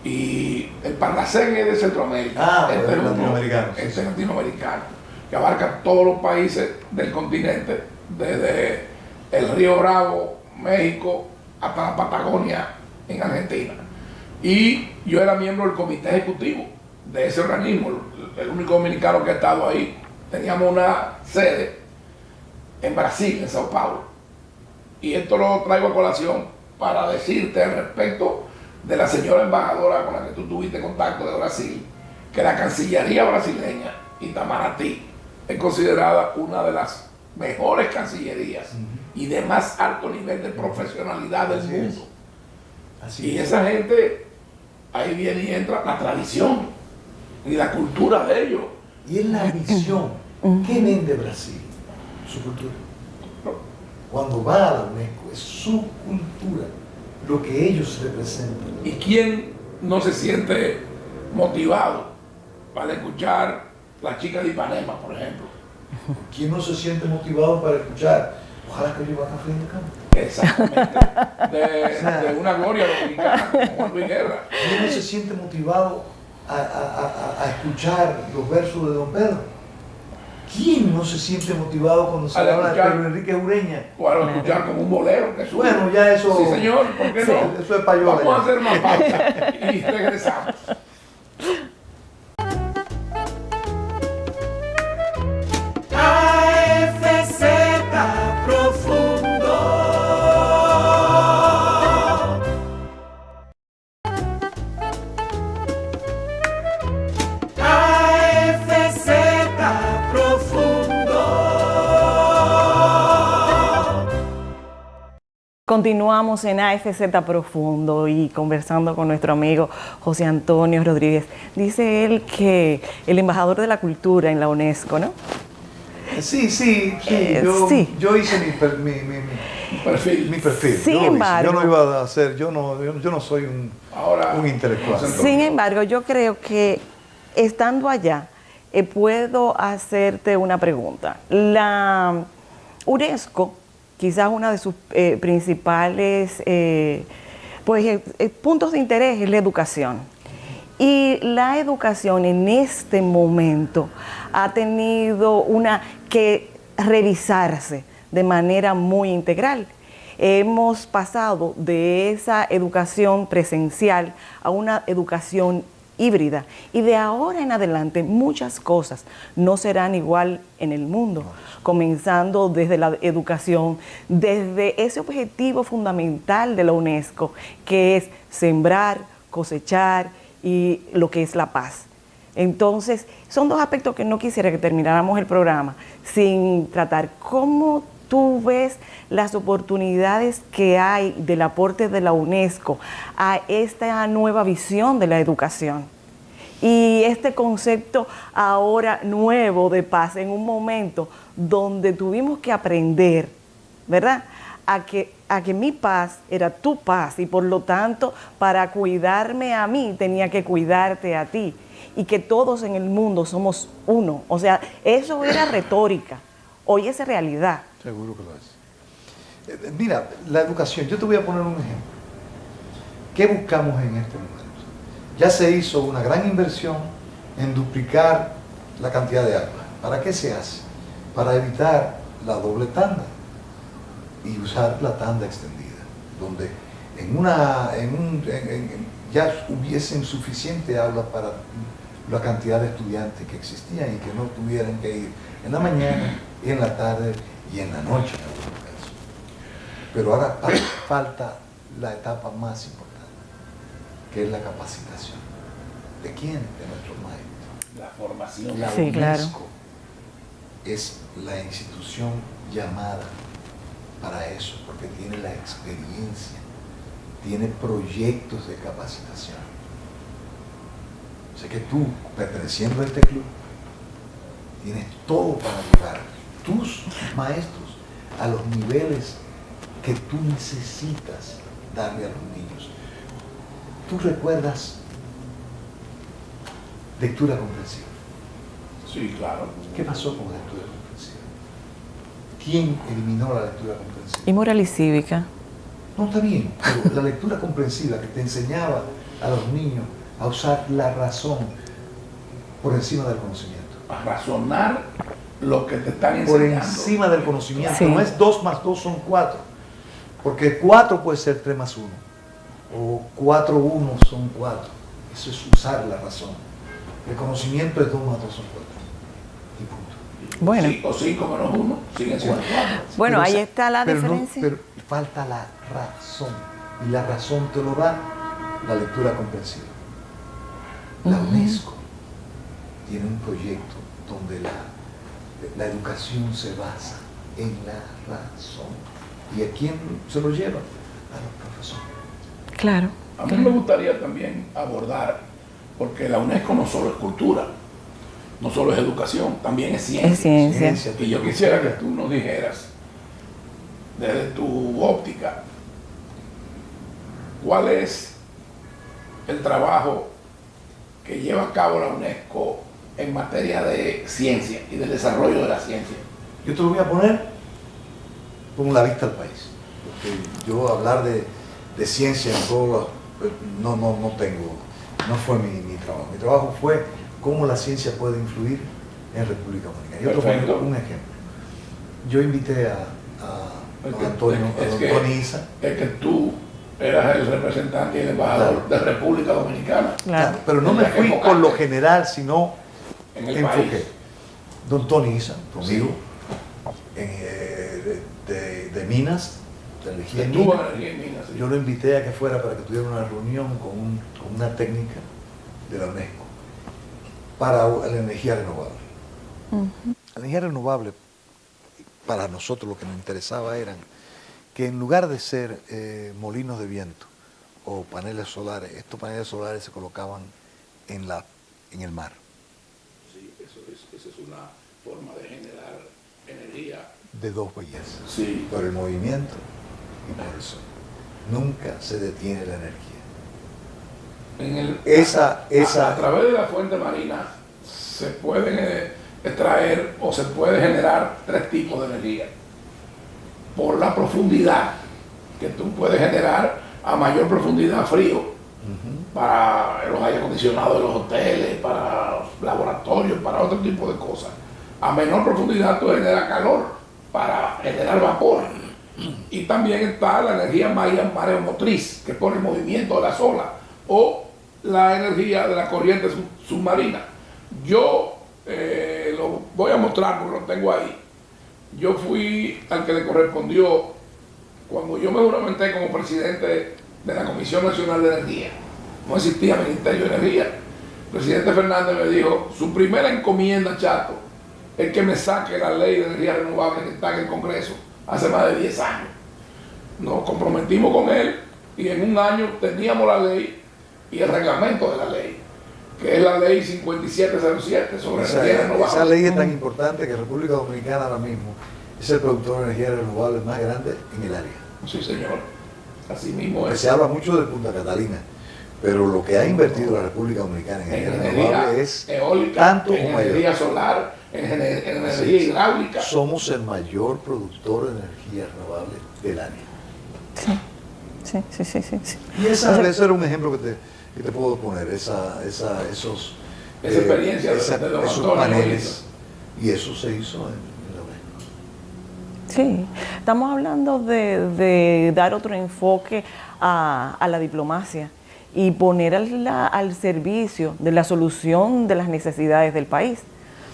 Speaker 3: y el Parlacén de Centroamérica.
Speaker 5: El latinoamericano.
Speaker 3: Este latinoamericano, que abarca todos los países del continente, desde el Río Bravo, México, hasta la Patagonia en Argentina. Y yo era miembro del comité ejecutivo de ese organismo, el único dominicano que ha estado ahí. Teníamos una sede en Brasil, en Sao Paulo. Y esto lo traigo a colación para decirte al respecto de la señora embajadora con la que tú tuviste contacto de Brasil, que la Cancillería brasileña, Itamaraty, es considerada una de las mejores cancillerías y de más alto nivel de profesionalidad del mundo. Y esa gente, ahí viene y entra la tradición y la cultura de ellos.
Speaker 5: Y es la visión. ¿Qué vende Brasil? Su cultura. Cuando va a la UNESCO, es su cultura, lo que ellos representan.
Speaker 3: ¿Y quién no se siente motivado para escuchar La Chica de Ipanema, por ejemplo?
Speaker 5: ¿Quién no se siente motivado para escuchar? Ojalá que yo vaya a Café de Campo.
Speaker 3: Exactamente. De una gloria dominicana, como Juan Luis Guerra.
Speaker 5: ¿Quién no se siente motivado a escuchar los versos de Don Pedro? ¿Quién no se siente motivado cuando se habla de Pedro Enrique Ureña?
Speaker 3: O a escuchar como un bolero que sube.
Speaker 5: Bueno, ya eso...
Speaker 3: Sí, señor, ¿por qué no?
Speaker 5: Eso es payola.
Speaker 3: Vamos a hacer una pausa y regresamos.
Speaker 2: AFZ Profundo. AFZ Profundo.
Speaker 4: Continuamos en AFZ Profundo y conversando con nuestro amigo José Antonio Rodríguez. Dice él que el embajador de la cultura en la UNESCO, ¿no?
Speaker 5: Sí.
Speaker 4: Sí.
Speaker 5: Yo hice mi
Speaker 3: Perfil.
Speaker 5: perfil.
Speaker 4: Sin
Speaker 5: Yo lo hice.
Speaker 4: embargo-
Speaker 5: Yo no iba a hacer, yo no soy un intelectual.
Speaker 4: Sin embargo, yo creo que estando allá, puedo hacerte una pregunta. La UNESCO, quizás una de sus principales puntos de interés es la educación. Y la educación en este momento ha tenido que revisarse de manera muy integral. Hemos pasado de esa educación presencial a una educación híbrida y de ahora en adelante muchas cosas no serán igual en el mundo, comenzando desde la educación, desde ese objetivo fundamental de la UNESCO, que es sembrar, cosechar y lo que es la paz. Entonces, son dos aspectos que no quisiera que termináramos el programa sin tratar. ¿Cómo tú ves las oportunidades que hay del aporte de la UNESCO a esta nueva visión de la educación? Y este concepto ahora nuevo de paz en un momento donde tuvimos que aprender, ¿verdad?, a que mi paz era tu paz y por lo tanto para cuidarme a mí tenía que cuidarte a ti y que todos en el mundo somos uno. O sea, eso era retórica, hoy es realidad.
Speaker 5: Seguro que lo es. Mira, la educación, yo te voy a poner un ejemplo. ¿Qué buscamos en este momento? Ya se hizo una gran inversión en duplicar la cantidad de agua. ¿Para qué se hace? Para evitar la doble tanda y usar la tanda extendida, donde ya hubiesen suficiente aula para la cantidad de estudiantes que existían y que no tuvieran que ir en la mañana, y en la tarde y en la noche en algunos casos. Pero ahora falta la etapa más importante, que es la capacitación. ¿De quién? De nuestros maestros.
Speaker 3: La formación.
Speaker 5: La
Speaker 4: Sí,
Speaker 5: UNESCO
Speaker 4: claro.
Speaker 5: es la institución llamada para eso, porque tiene la experiencia, tiene proyectos de capacitación. O sea que tú, perteneciendo a este club, tienes todo para llevar tus maestros a los niveles que tú necesitas darle a los niños. ¿Tú recuerdas lectura comprensiva?
Speaker 3: Sí, claro.
Speaker 5: ¿Qué pasó con la lectura comprensiva? ¿Quién eliminó la lectura comprensiva?
Speaker 4: Y moral y cívica.
Speaker 5: No, está bien, pero la lectura comprensiva que te enseñaba a los niños a usar la razón por encima del conocimiento.
Speaker 3: A razonar lo que te están
Speaker 5: Por
Speaker 3: enseñando.
Speaker 5: encima del conocimiento.
Speaker 4: Sí.
Speaker 5: No es 2 más 2 son 4. Porque 4 puede ser 3 más 1. O 4 1 son 4. Eso es usar la razón. El conocimiento es 2 más 2 son 4. Y punto.
Speaker 4: Bueno.
Speaker 3: Sí, o 5 menos 1 siguen siendo 4.
Speaker 4: Bueno,
Speaker 5: Pero
Speaker 4: ahí
Speaker 5: esa-
Speaker 4: está la
Speaker 5: pero no-
Speaker 4: diferencia.
Speaker 5: pero falta la razón. Y la razón te lo da la lectura comprensiva. La UNESCO tiene un proyecto donde la educación se basa en la razón. ¿Y a quién se lo lleva? A los profesores.
Speaker 4: Claro.
Speaker 3: A mí me gustaría también abordar, porque la UNESCO no solo es cultura, no solo es educación, también es ciencia.
Speaker 4: Es ciencia.
Speaker 3: Y yo quisiera que tú nos dijeras, desde tu óptica, cuál es el trabajo que lleva a cabo la UNESCO en materia de ciencia y del desarrollo de la ciencia.
Speaker 5: Yo te lo voy a poner con la vista al país. Porque yo hablar de ciencia en todo no tengo, no fue mi trabajo. Mi trabajo fue cómo la ciencia puede influir en República Dominicana. Yo te
Speaker 3: Perfecto.
Speaker 5: pongo un ejemplo. Yo invité a don Antonio, a don Tony Isa.
Speaker 3: Es que tú eras el representante y el embajador de República Dominicana
Speaker 4: Claro.
Speaker 5: Pero no
Speaker 3: En
Speaker 5: me
Speaker 3: la
Speaker 5: fui
Speaker 3: época
Speaker 5: por lo
Speaker 3: que-
Speaker 5: general, sino
Speaker 3: en el
Speaker 5: enfoqué.
Speaker 3: país.
Speaker 5: Don Tony Isa, conmigo, de Minas, de energía en
Speaker 3: Estuvo
Speaker 5: Minas.
Speaker 3: en Energía y Minas, sí.
Speaker 5: Yo lo invité a que fuera para que tuviera una reunión con una técnica de la UNESCO para la energía renovable. La energía renovable, para nosotros lo que nos interesaba eran que en lugar de ser molinos de viento o paneles solares, estos paneles solares se colocaban en el mar.
Speaker 3: Sí, eso es una forma de generar energía.
Speaker 5: De dos bellezas.
Speaker 3: Sí.
Speaker 5: Por el movimiento y por el sol. Nunca se detiene la energía.
Speaker 3: A través de la fuente marina se pueden extraer o se puede generar 3 tipos de energía. Por la profundidad, que tú puedes generar a mayor profundidad frío, para los aire acondicionados de los hoteles, para los laboratorios, para otro tipo de cosas. A menor profundidad tú generas calor para generar vapor. Y también está la energía mareomotriz, que es por el movimiento de las olas, o la energía de la corriente submarina. Yo lo voy a mostrar porque lo tengo ahí. Yo fui al que le correspondió cuando yo me juramenté como presidente de la Comisión Nacional de Energía. No existía Ministerio de Energía. El presidente Fernández me dijo, su primera encomienda, Chato, es que me saque la ley de energía renovable que está en el Congreso hace más de 10 años. Nos comprometimos con él y en un año teníamos la ley y el reglamento de la ley, que es la ley 5707 sobre energía renovable.
Speaker 5: Esa ley es tan importante que República Dominicana ahora mismo es el productor de energía renovable más grande en el área.
Speaker 3: Sí, señor. Así mismo
Speaker 5: Porque
Speaker 3: es.
Speaker 5: se habla mucho de Punta Catalina, pero lo que ha invertido la República Dominicana en
Speaker 3: En
Speaker 5: energía
Speaker 3: energía
Speaker 5: renovable es
Speaker 3: eólica,
Speaker 5: tanto
Speaker 3: en
Speaker 5: o mayor.
Speaker 3: energía solar, en energía
Speaker 5: Sí.
Speaker 3: hidráulica.
Speaker 5: Somos el mayor productor de energía renovable del área.
Speaker 4: Sí.
Speaker 5: Y ese era un ejemplo que te puedo poner, esa
Speaker 3: experiencia de don
Speaker 5: esos
Speaker 3: Antonio
Speaker 5: paneles. Y eso se hizo en la UNESCO.
Speaker 4: Sí, estamos hablando de dar otro enfoque a la diplomacia y poner al servicio de la solución de las necesidades del país.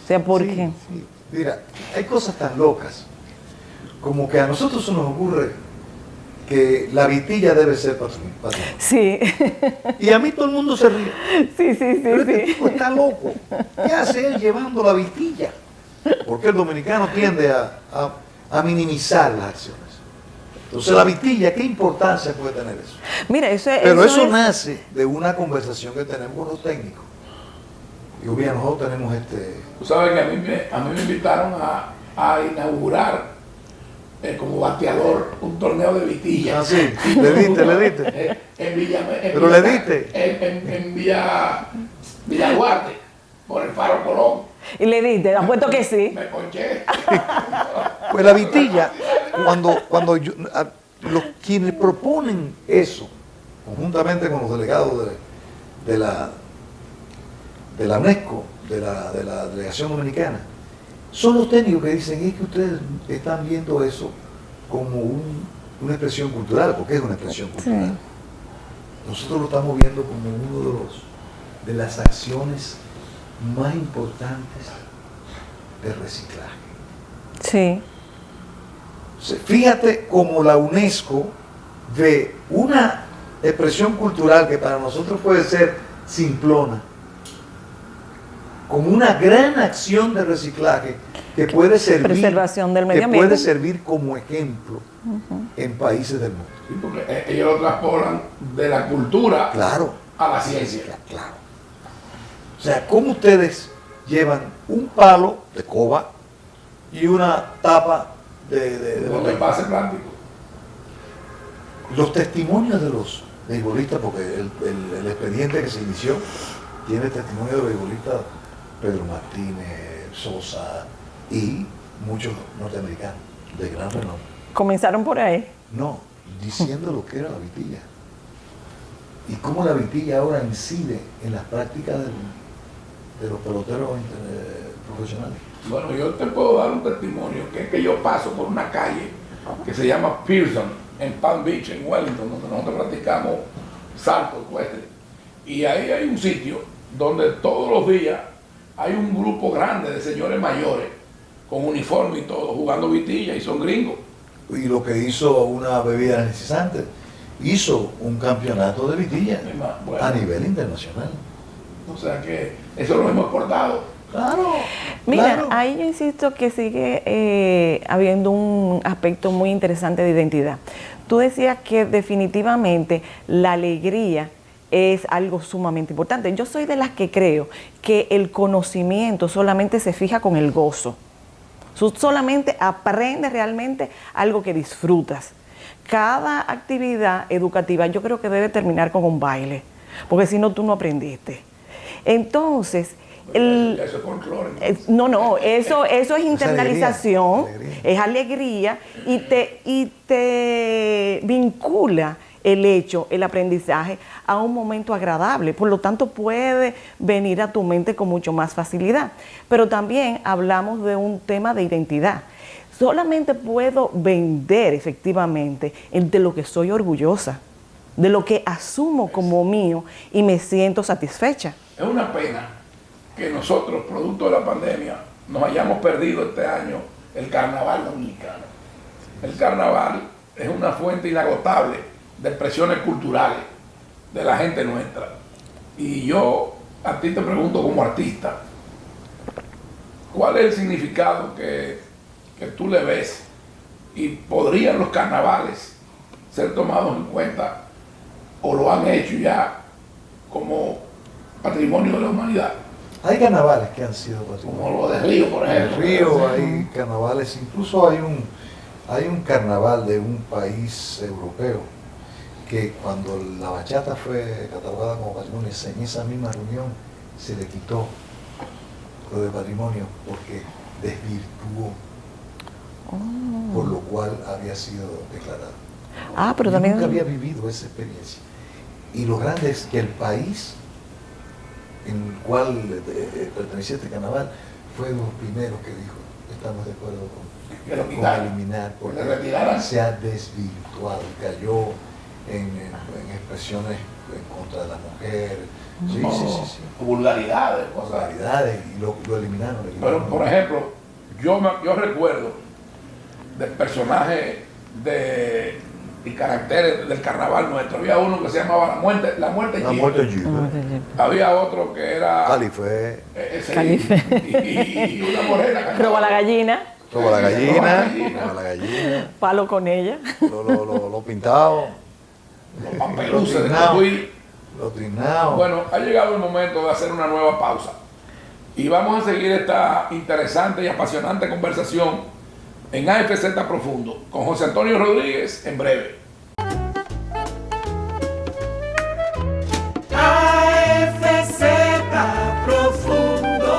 Speaker 4: O sea, porque...
Speaker 5: Sí. Mira, hay cosas tan locas como que a nosotros se nos ocurre que la vitilla debe ser patrimonio.
Speaker 4: Sí.
Speaker 5: Y a mí todo el mundo se ríe.
Speaker 4: Sí.
Speaker 5: Pero este tipo está loco. ¿Qué hace él llevando la vitilla? Porque el dominicano tiende a minimizar las acciones. Entonces la vitilla, ¿qué importancia puede tener eso?
Speaker 4: Mira, eso
Speaker 5: nace de una conversación que tenemos con los técnicos. Digo, bien, nosotros tenemos
Speaker 3: Tú sabes que a mí me invitaron a inaugurar como bateador un torneo de vitilla.
Speaker 5: Ah, sí, le diste. Pero le diste.
Speaker 3: En Villa Duarte, por el Faro Colón.
Speaker 4: Y le diste, apuesto que sí.
Speaker 3: Me ponché.
Speaker 5: Pues la vitilla, cuando quienes proponen eso, conjuntamente con los delegados de la UNESCO, de la delegación dominicana, son los técnicos que dicen, es que ustedes están viendo eso como una expresión cultural, porque es una expresión cultural.
Speaker 4: Sí.
Speaker 5: Nosotros lo estamos viendo como uno de las acciones más importantes de reciclaje.
Speaker 4: Sí.
Speaker 5: O sea, fíjate cómo la UNESCO ve una expresión cultural que para nosotros puede ser simplona, como una gran acción de reciclaje que puede servir,
Speaker 4: preservación del medio
Speaker 5: que
Speaker 4: ambiente,
Speaker 5: puede servir como ejemplo en países del mundo.
Speaker 3: Sí, porque ellos lo traspolan de la cultura
Speaker 5: Claro,
Speaker 3: a la ciencia.
Speaker 5: claro. O sea, ¿cómo ustedes llevan un palo de coba y una tapa de
Speaker 3: Los
Speaker 5: botella?
Speaker 3: envases plásticos.
Speaker 5: Los testimonios de los beisbolistas, porque el expediente que se inició tiene testimonio de beisbolistas Pedro Martínez, Sosa y muchos norteamericanos de gran renombre.
Speaker 4: Comenzaron por ahí.
Speaker 5: No, diciendo lo que era la vitilla y cómo la vitilla ahora incide en las prácticas de los peloteros profesionales.
Speaker 3: Bueno, yo te puedo dar un testimonio, que es que yo paso por una calle que se llama Pearson, en Palm Beach, en Wellington, donde nosotros practicamos salto ecuestre. Y ahí hay un sitio donde todos los días hay un grupo grande de señores mayores, con uniforme y todo, jugando vitilla, y son gringos.
Speaker 5: Y lo que hizo una bebida energizante, hizo un campeonato de vitilla
Speaker 3: Bueno.
Speaker 5: a nivel internacional.
Speaker 3: O sea que eso lo hemos exportado.
Speaker 5: Claro.
Speaker 4: Mira,
Speaker 5: claro.
Speaker 4: ahí yo insisto que sigue habiendo un aspecto muy interesante de identidad. Tú decías que definitivamente la alegría es algo sumamente importante. Yo soy de las que creo que el conocimiento solamente se fija con el gozo. Tú solamente aprendes realmente algo que disfrutas. Cada actividad educativa yo creo que debe terminar con un baile, porque si no tú no aprendiste. Entonces,
Speaker 3: Eso es folclore.
Speaker 4: no, eso es internalización,
Speaker 5: alegría.
Speaker 4: es alegría y te vincula el hecho, el aprendizaje a un momento agradable, por lo tanto puede venir a tu mente con mucho más facilidad. Pero también hablamos de un tema de identidad. Solamente puedo vender efectivamente de lo que soy orgullosa, de lo que asumo como mío y me siento satisfecha.
Speaker 3: Es una pena que nosotros, producto de la pandemia, nos hayamos perdido este año el carnaval dominicano. El carnaval es una fuente inagotable de expresiones culturales de la gente nuestra. Y yo a ti te pregunto como artista, ¿cuál es el significado que tú le ves? ¿Y podrían los carnavales ser tomados en cuenta o lo han hecho ya como patrimonio de la humanidad?
Speaker 5: Hay carnavales que han sido patrimonio.
Speaker 3: Como lo de Río, por
Speaker 5: En el
Speaker 3: ejemplo.
Speaker 5: Río hay carnavales, incluso hay un carnaval de un país europeo que cuando la bachata fue catalogada como patrimonio, en esa misma reunión se le quitó lo de patrimonio porque desvirtuó, por lo cual había sido declarado.
Speaker 4: Pero
Speaker 5: Yo
Speaker 4: también
Speaker 5: nunca había vivido esa experiencia. Y lo grande es que el país en el cual pertenecía este carnaval fue de los primeros que dijo, estamos de acuerdo con
Speaker 3: Que lo
Speaker 5: con
Speaker 3: quitaran,
Speaker 5: eliminar,
Speaker 3: que le
Speaker 5: porque
Speaker 3: retiraran.
Speaker 5: se ha desvirtuado, cayó en expresiones en contra de la mujer,
Speaker 3: Vulgaridades, cosas.
Speaker 5: barbaridades, y lo eliminaron.
Speaker 3: Pero, por ejemplo, yo recuerdo del personaje y caracteres del carnaval nuestro. Había uno que se llamaba La Muerte
Speaker 5: La
Speaker 3: Jeep.
Speaker 5: muerte Jeep.
Speaker 3: Había otro que era
Speaker 5: Calife,
Speaker 3: ese,
Speaker 4: Calife.
Speaker 3: y una morena. que
Speaker 4: Roba la
Speaker 3: andaba-
Speaker 4: gallina,
Speaker 5: roba la gallina,
Speaker 3: Roba la gallina.
Speaker 5: roba la gallina,
Speaker 4: palo con ella.
Speaker 5: lo pintado,
Speaker 3: Los pampeluces de
Speaker 5: Trinao.
Speaker 3: Cotuí.
Speaker 5: lo trinado.
Speaker 3: Bueno, ha llegado el momento de hacer una nueva pausa. Y vamos a seguir esta interesante y apasionante conversación en AFZ Profundo con José Antonio Rodríguez en breve.
Speaker 2: AFZ Profundo.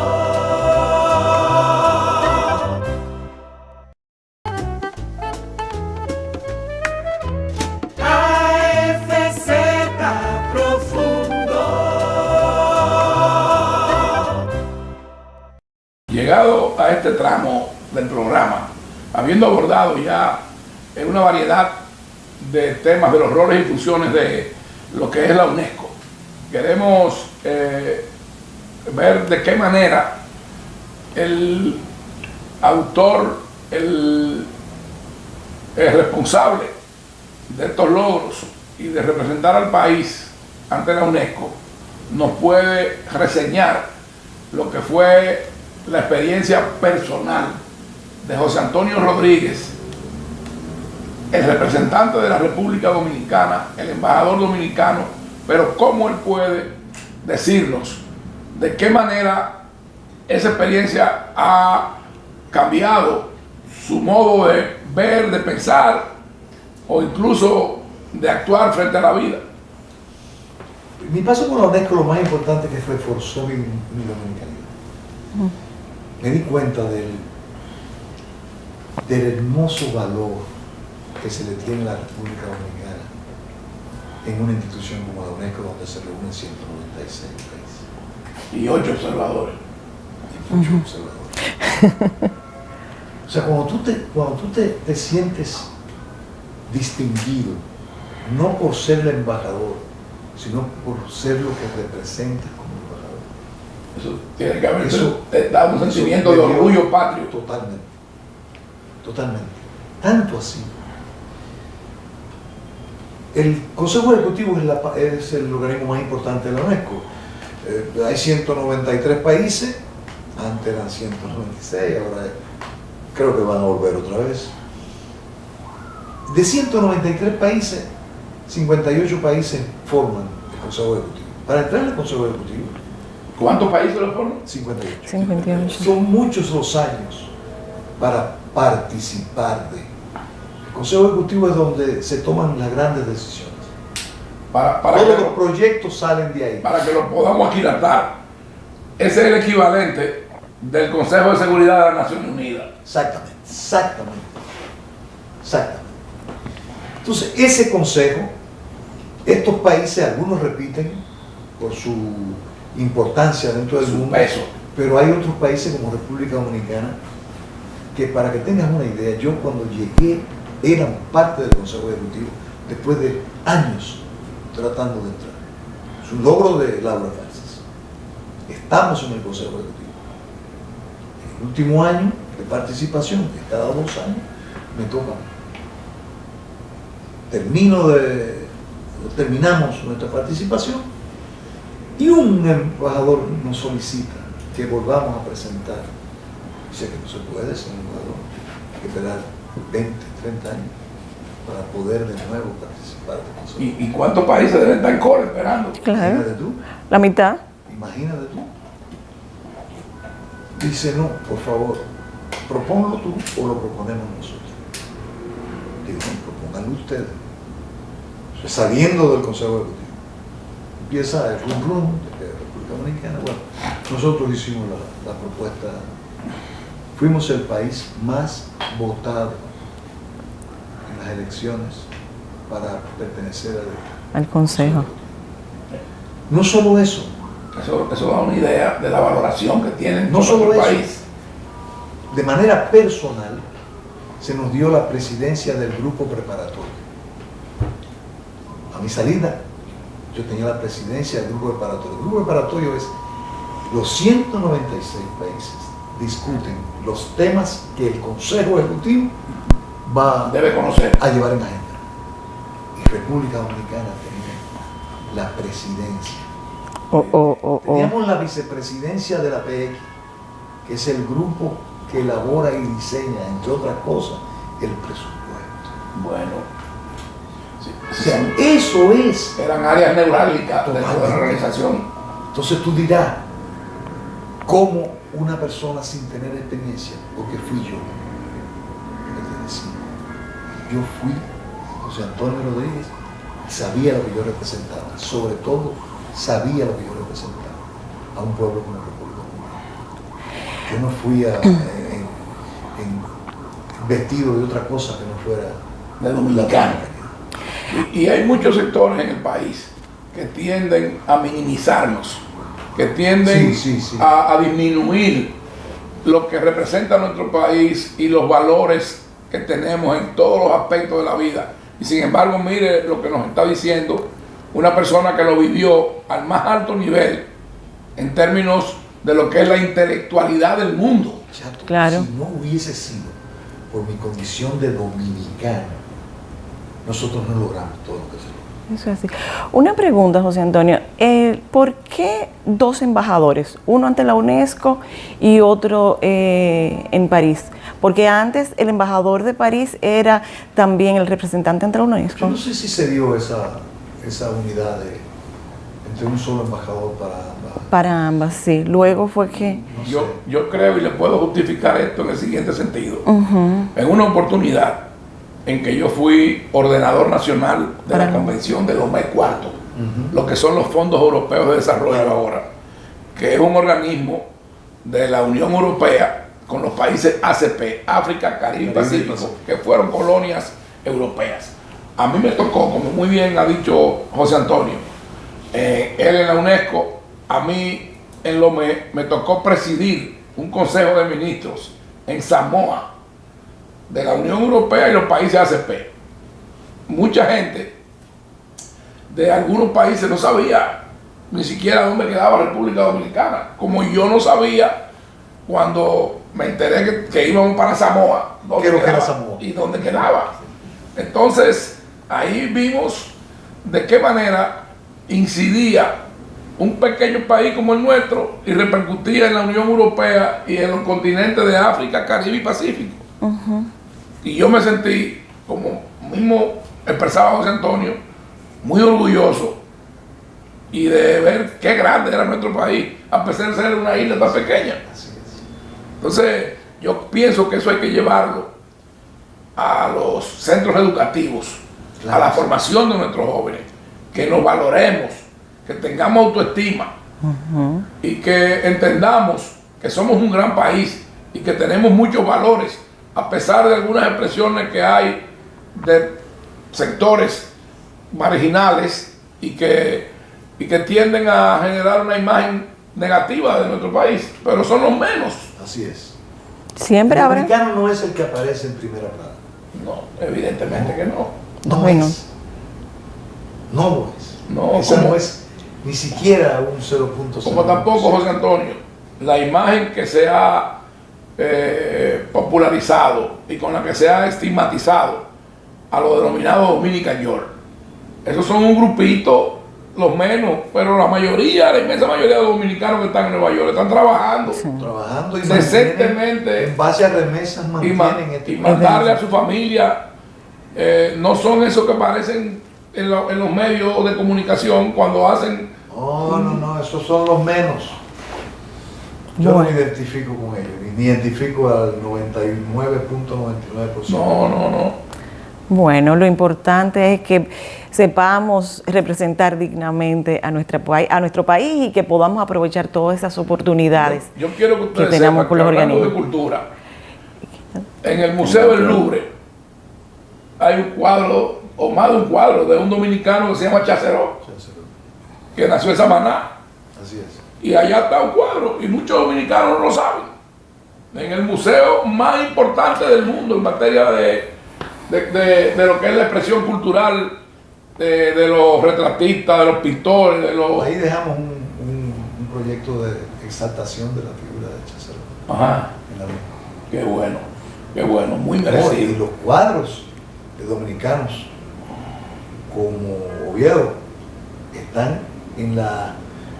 Speaker 2: AFZ Profundo.
Speaker 3: Llegado a este tramo del programa, habiendo abordado ya en una variedad de temas de los roles y funciones de lo que es la UNESCO, queremos ver de qué manera el autor, el responsable de estos logros y de representar al país ante la UNESCO nos puede reseñar lo que fue la experiencia personal de José Antonio Rodríguez, el representante de la República Dominicana, el embajador dominicano, pero cómo él puede decirnos de qué manera esa experiencia ha cambiado su modo de ver, de pensar o incluso de actuar frente a la vida.
Speaker 5: Mi paso con la UNESCO, lo más importante que reforzó mi dominicanidad. Me di cuenta del hermoso valor que se le tiene a la República Dominicana en una institución como la UNESCO, donde se reúnen 196 países
Speaker 3: Y 8 observadores.
Speaker 5: y muchos observadores. O sea, cuando tú te sientes distinguido, no por ser el embajador, sino por ser lo que representas como embajador.
Speaker 3: Eso tiene que haber
Speaker 5: Eso-
Speaker 3: dado un
Speaker 5: eso
Speaker 3: sentimiento
Speaker 5: me
Speaker 3: de
Speaker 5: dio
Speaker 3: orgullo patrio.
Speaker 5: Totalmente. Totalmente. Tanto así. El Consejo Ejecutivo es el organismo más importante de la UNESCO. Hay 193 países, antes eran 196, ahora creo que van a volver otra vez. De 193 países, 58 países forman el Consejo Ejecutivo. Para entrar en el Consejo Ejecutivo,
Speaker 3: ¿Cuántos países lo forman?
Speaker 5: 58.
Speaker 4: 58.
Speaker 5: Son muchos los años para participar de. El Consejo Ejecutivo es donde se toman las grandes decisiones.
Speaker 3: Para
Speaker 5: Todos
Speaker 3: que,
Speaker 5: los proyectos salen de ahí.
Speaker 3: para que lo podamos aquilatar. Ese es el equivalente del Consejo de Seguridad de las Naciones Unidas.
Speaker 5: Exactamente, exactamente. Exactamente. Entonces, ese consejo, estos países, algunos repiten por su importancia dentro del
Speaker 3: Su
Speaker 5: mundo,
Speaker 3: peso.
Speaker 5: pero hay otros países como República Dominicana que, para que tengas una idea, yo cuando llegué eran parte del Consejo Ejecutivo después de años tratando de entrar. Es un logro de Laura Falsas. Estamos en el Consejo Ejecutivo. En el último año de participación, que cada 2 años, me toca. Terminamos nuestra participación y un embajador nos solicita que volvamos a presentar. Dice que no se puede, señor embajador, hay que esperar 20, 30 años para poder de nuevo participar del Consejo.
Speaker 3: ¿Y cuántos países deben estar en cola esperando?
Speaker 4: Claro.
Speaker 5: Imagínate tú,
Speaker 4: La mitad.
Speaker 5: imagínate tú. Dice, no, por favor, propónlo tú o lo proponemos nosotros. Digo, no, propónganlo ustedes. Saliendo del Consejo Ejecutivo. Empieza el rum de República Dominicana. Bueno, nosotros hicimos la propuesta. Fuimos el país más votado en las elecciones para pertenecer
Speaker 4: Al Consejo.
Speaker 5: No solo eso,
Speaker 3: Eso da una idea de la valoración que tienen
Speaker 5: No
Speaker 3: por
Speaker 5: solo
Speaker 3: nuestro
Speaker 5: eso.
Speaker 3: país.
Speaker 5: de manera personal, se nos dio la presidencia del grupo preparatorio. A mi salida, yo tenía la presidencia del grupo preparatorio. El grupo preparatorio es los 196 países discuten los temas que el Consejo Ejecutivo
Speaker 3: debe conocer
Speaker 5: a llevar en agenda. Y República Dominicana tenía la presidencia. Teníamos la vicepresidencia de la PX, que es el grupo que elabora y diseña, entre otras cosas, el presupuesto.
Speaker 3: Bueno, sí,
Speaker 5: O sea, eso es.
Speaker 3: eran áreas neurálgicas de la organización.
Speaker 5: Entonces tú dirás, ¿cómo una persona sin tener experiencia? Porque fui yo. Lo que te decía. Yo fui José Antonio Rodríguez y sabía lo que yo representaba. Sobre todo, sabía lo que yo representaba a un pueblo como República Dominicana. Yo no fui vestido de otra cosa que no fuera
Speaker 3: de dominicano. Y hay muchos sectores en el país que tienden a minimizarnos, que tienden a disminuir lo que representa nuestro país y los valores que tenemos en todos los aspectos de la vida. Y sin embargo, mire lo que nos está diciendo una persona que lo vivió al más alto nivel en términos de lo que es la intelectualidad del mundo.
Speaker 5: Chato,
Speaker 4: Claro.
Speaker 5: si no hubiese sido por mi condición de dominicano, nosotros no logramos todo lo que se logró.
Speaker 4: Eso es así. Una pregunta, José Antonio. ¿Por qué dos embajadores? Uno ante la UNESCO y otro en París. Porque antes el embajador de París era también el representante ante la UNESCO.
Speaker 5: Yo no sé si se dio esa unidad entre un solo embajador para ambas.
Speaker 4: Para ambas, sí. Luego fue que...
Speaker 5: No sé.
Speaker 3: Yo creo y le puedo justificar esto en el siguiente sentido.
Speaker 4: Ujú.
Speaker 3: En una oportunidad en que yo fui ordenador nacional de la
Speaker 4: Para-
Speaker 3: Convención de Loma de Cuarto,
Speaker 5: Ujú.
Speaker 3: lo que son los fondos europeos de desarrollo
Speaker 5: Claro.
Speaker 3: ahora, que es un organismo de la Unión Europea con los países ACP, África, Caribe y
Speaker 5: Caribe y
Speaker 3: Pacífico,
Speaker 5: Pacífico.
Speaker 3: que fueron colonias europeas. A mí me tocó, como muy bien ha dicho José Antonio, él en la UNESCO, a mí en Lomé me tocó presidir un consejo de ministros en Samoa, de la Unión Europea y los países ACP. Mucha gente de algunos países no sabía ni siquiera dónde quedaba República Dominicana, como yo no sabía cuando me enteré que íbamos para Samoa, dónde
Speaker 5: ¿Qué es lo que era
Speaker 3: quedaba
Speaker 5: Samoa?
Speaker 3: y dónde quedaba. Entonces, ahí vimos de qué manera incidía un pequeño país como el nuestro y repercutía en la Unión Europea y en los continentes de África, Caribe y Pacífico. Y yo me sentí, como mismo expresaba José Antonio, muy orgulloso y de ver qué grande era nuestro país, a pesar de ser una isla tan pequeña.
Speaker 5: Así es.
Speaker 3: Entonces, yo pienso que eso hay que llevarlo a los centros educativos,
Speaker 5: Claro,
Speaker 3: a la
Speaker 5: sí.
Speaker 3: formación de nuestros jóvenes, que nos valoremos, que tengamos autoestima y que entendamos que somos un gran país y que tenemos muchos valores, a pesar de algunas expresiones que hay de sectores marginales y que tienden a generar una imagen negativa de nuestro país, pero son los menos.
Speaker 5: Así es.
Speaker 4: Siempre
Speaker 5: El
Speaker 4: habrá...
Speaker 5: dominicano no es el que aparece en primera plana.
Speaker 3: No, evidentemente que no.
Speaker 5: No
Speaker 4: Bueno.
Speaker 5: es. No lo es.
Speaker 3: No,
Speaker 5: Esa
Speaker 3: como-
Speaker 5: no es ni siquiera un 0.0.
Speaker 3: Como tampoco, José Antonio, la imagen que se ha popularizado y con la que se ha estigmatizado a los denominados Dominican York. Esos son un grupito, los menos, pero la inmensa mayoría de los dominicanos que están en Nueva York están trabajando
Speaker 5: Trabajando y
Speaker 3: decentemente
Speaker 5: mantienen, en base a remesas
Speaker 3: y,
Speaker 5: mantienen este
Speaker 3: y mandarle a su familia. No son esos que aparecen en los medios de comunicación cuando hacen.
Speaker 5: No, esos son los menos. Yo
Speaker 4: Bueno.
Speaker 5: no me identifico con ellos, ni identifico al 99.99%.
Speaker 3: No.
Speaker 4: Bueno, lo importante es que sepamos representar dignamente a nuestro país y que podamos aprovechar todas esas oportunidades.
Speaker 3: Yo quiero que ustedes
Speaker 4: tenemos
Speaker 3: sepan
Speaker 4: por
Speaker 3: que
Speaker 4: los
Speaker 3: hablando de
Speaker 4: organismos.
Speaker 3: cultura, en el Museo del Louvre hay un cuadro, o más de un cuadro, de un dominicano que se llama Chaceró, que nació en Samaná.
Speaker 5: Así es.
Speaker 3: Y allá está un cuadro, y muchos dominicanos no lo saben. en el museo más importante del mundo en materia de lo que es la expresión cultural de los retratistas, de los pintores, de los...
Speaker 5: Ahí dejamos un proyecto de exaltación de la figura de Cházaro.
Speaker 3: Ajá,
Speaker 5: En la misma.
Speaker 3: qué bueno, muy
Speaker 5: Y
Speaker 3: merecido.
Speaker 5: los cuadros de dominicanos como Oviedo están en la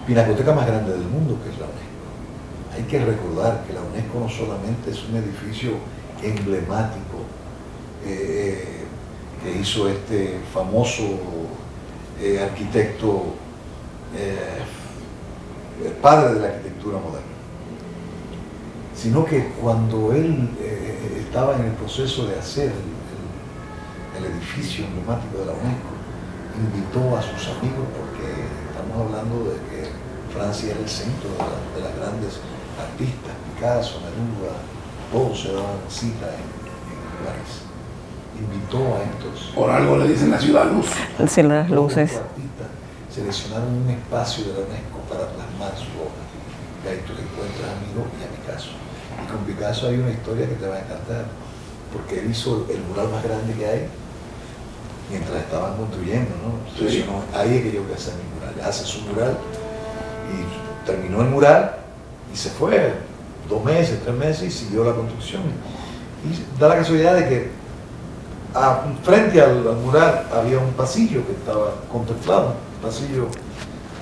Speaker 5: pinacoteca más grande del mundo, que es la UNESCO. Hay que recordar que la UNESCO no solamente es un edificio emblemático que hizo este famoso arquitecto, el padre de la arquitectura moderna, sino que cuando él estaba en el proceso de hacer el edificio emblemático de la UNESCO, invitó a sus amigos, porque estamos hablando de que Francia era el centro de las grandes artistas, Picasso, Neruda, todos se daban cita en París. Invitó a estos.
Speaker 3: Por algo le dicen la ciudad luz.
Speaker 4: Sí, las
Speaker 5: todos
Speaker 4: luces.
Speaker 5: estos artistas seleccionaron un espacio de la UNESCO para plasmar su obra. Y ahí tú te encuentras a Miró y a Picasso. Y con Picasso hay una historia que te va a encantar, porque él hizo el mural más grande que hay mientras estaban construyendo, ¿no? Entonces,
Speaker 3: Sí.
Speaker 5: ahí es que yo voy a hacer mi mural. Hace su mural y terminó el mural y se fue 2 meses, 3 meses y siguió la construcción. Y da la casualidad de que frente al mural había un pasillo que estaba contemplado, un pasillo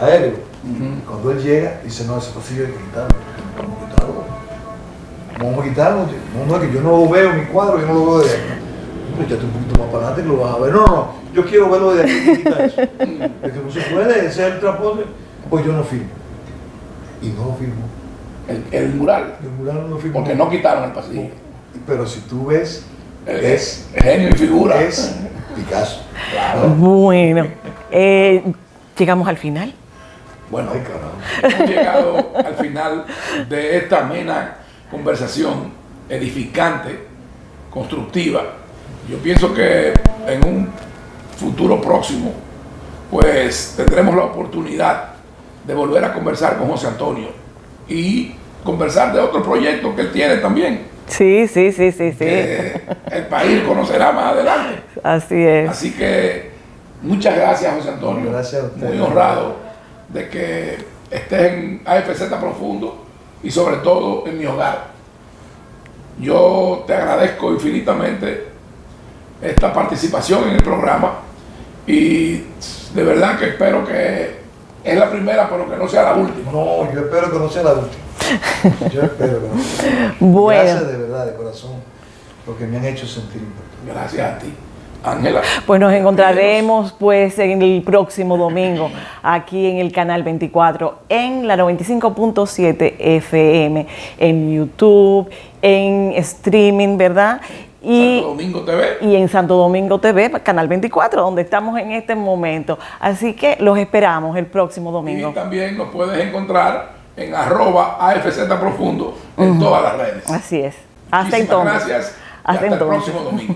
Speaker 5: aéreo. Cuando él llega, dice, no, ese pasillo hay que quitarlo. ¿Cómo quitarlo? ¿Cómo quitarlo? No, es que yo no veo mi cuadro, yo no lo veo de aquí. Pues ya un poquito más para adelante que lo vas a ver. No, yo quiero verlo de aquí, quita eso. Es que no se puede, ese es el transporte. Pues yo no firmo. Y no lo firmo.
Speaker 3: El mural,
Speaker 5: El mural no lo firmo.
Speaker 3: porque no quitaron el pasillo.
Speaker 5: Pero si tú ves, es
Speaker 3: genio y figura.
Speaker 5: es Picasso.
Speaker 3: Claro.
Speaker 4: Bueno, llegamos al final.
Speaker 3: Bueno,
Speaker 5: Ay, caramba.
Speaker 3: hemos llegado al final de esta amena conversación edificante, constructiva. Yo pienso que en un futuro próximo, pues tendremos la oportunidad de volver a conversar con José Antonio y conversar de otro proyecto que él tiene también,
Speaker 4: Sí.
Speaker 3: que el país conocerá más adelante.
Speaker 4: Así es.
Speaker 3: Así que muchas gracias, José Antonio.
Speaker 5: Gracias a usted.
Speaker 3: Muy honrado de que estés en AFZ Profundo y sobre todo en mi hogar. Yo te agradezco infinitamente esta participación en el programa y de verdad que espero que es la primera, pero que no sea la última.
Speaker 5: No, yo espero que no sea la última. Yo espero que no sea.
Speaker 4: Bueno.
Speaker 5: Gracias de verdad, de corazón, porque me han hecho sentir importante.
Speaker 3: Gracias a ti, Ángela.
Speaker 4: Pues nos encontraremos pues en el próximo domingo aquí en el canal 24 en la 95.7 FM, en YouTube, en streaming, ¿verdad?
Speaker 3: Santo Domingo TV.
Speaker 4: Y en Santo Domingo TV, canal 24, donde estamos en este momento. Así que los esperamos el próximo domingo.
Speaker 3: Y también nos puedes encontrar en @AFZ Profundo en todas las redes.
Speaker 4: Así es. Hasta
Speaker 3: Muchísimas
Speaker 4: entonces.
Speaker 3: gracias y
Speaker 4: Hasta
Speaker 3: hasta el
Speaker 4: entonces.
Speaker 3: próximo domingo.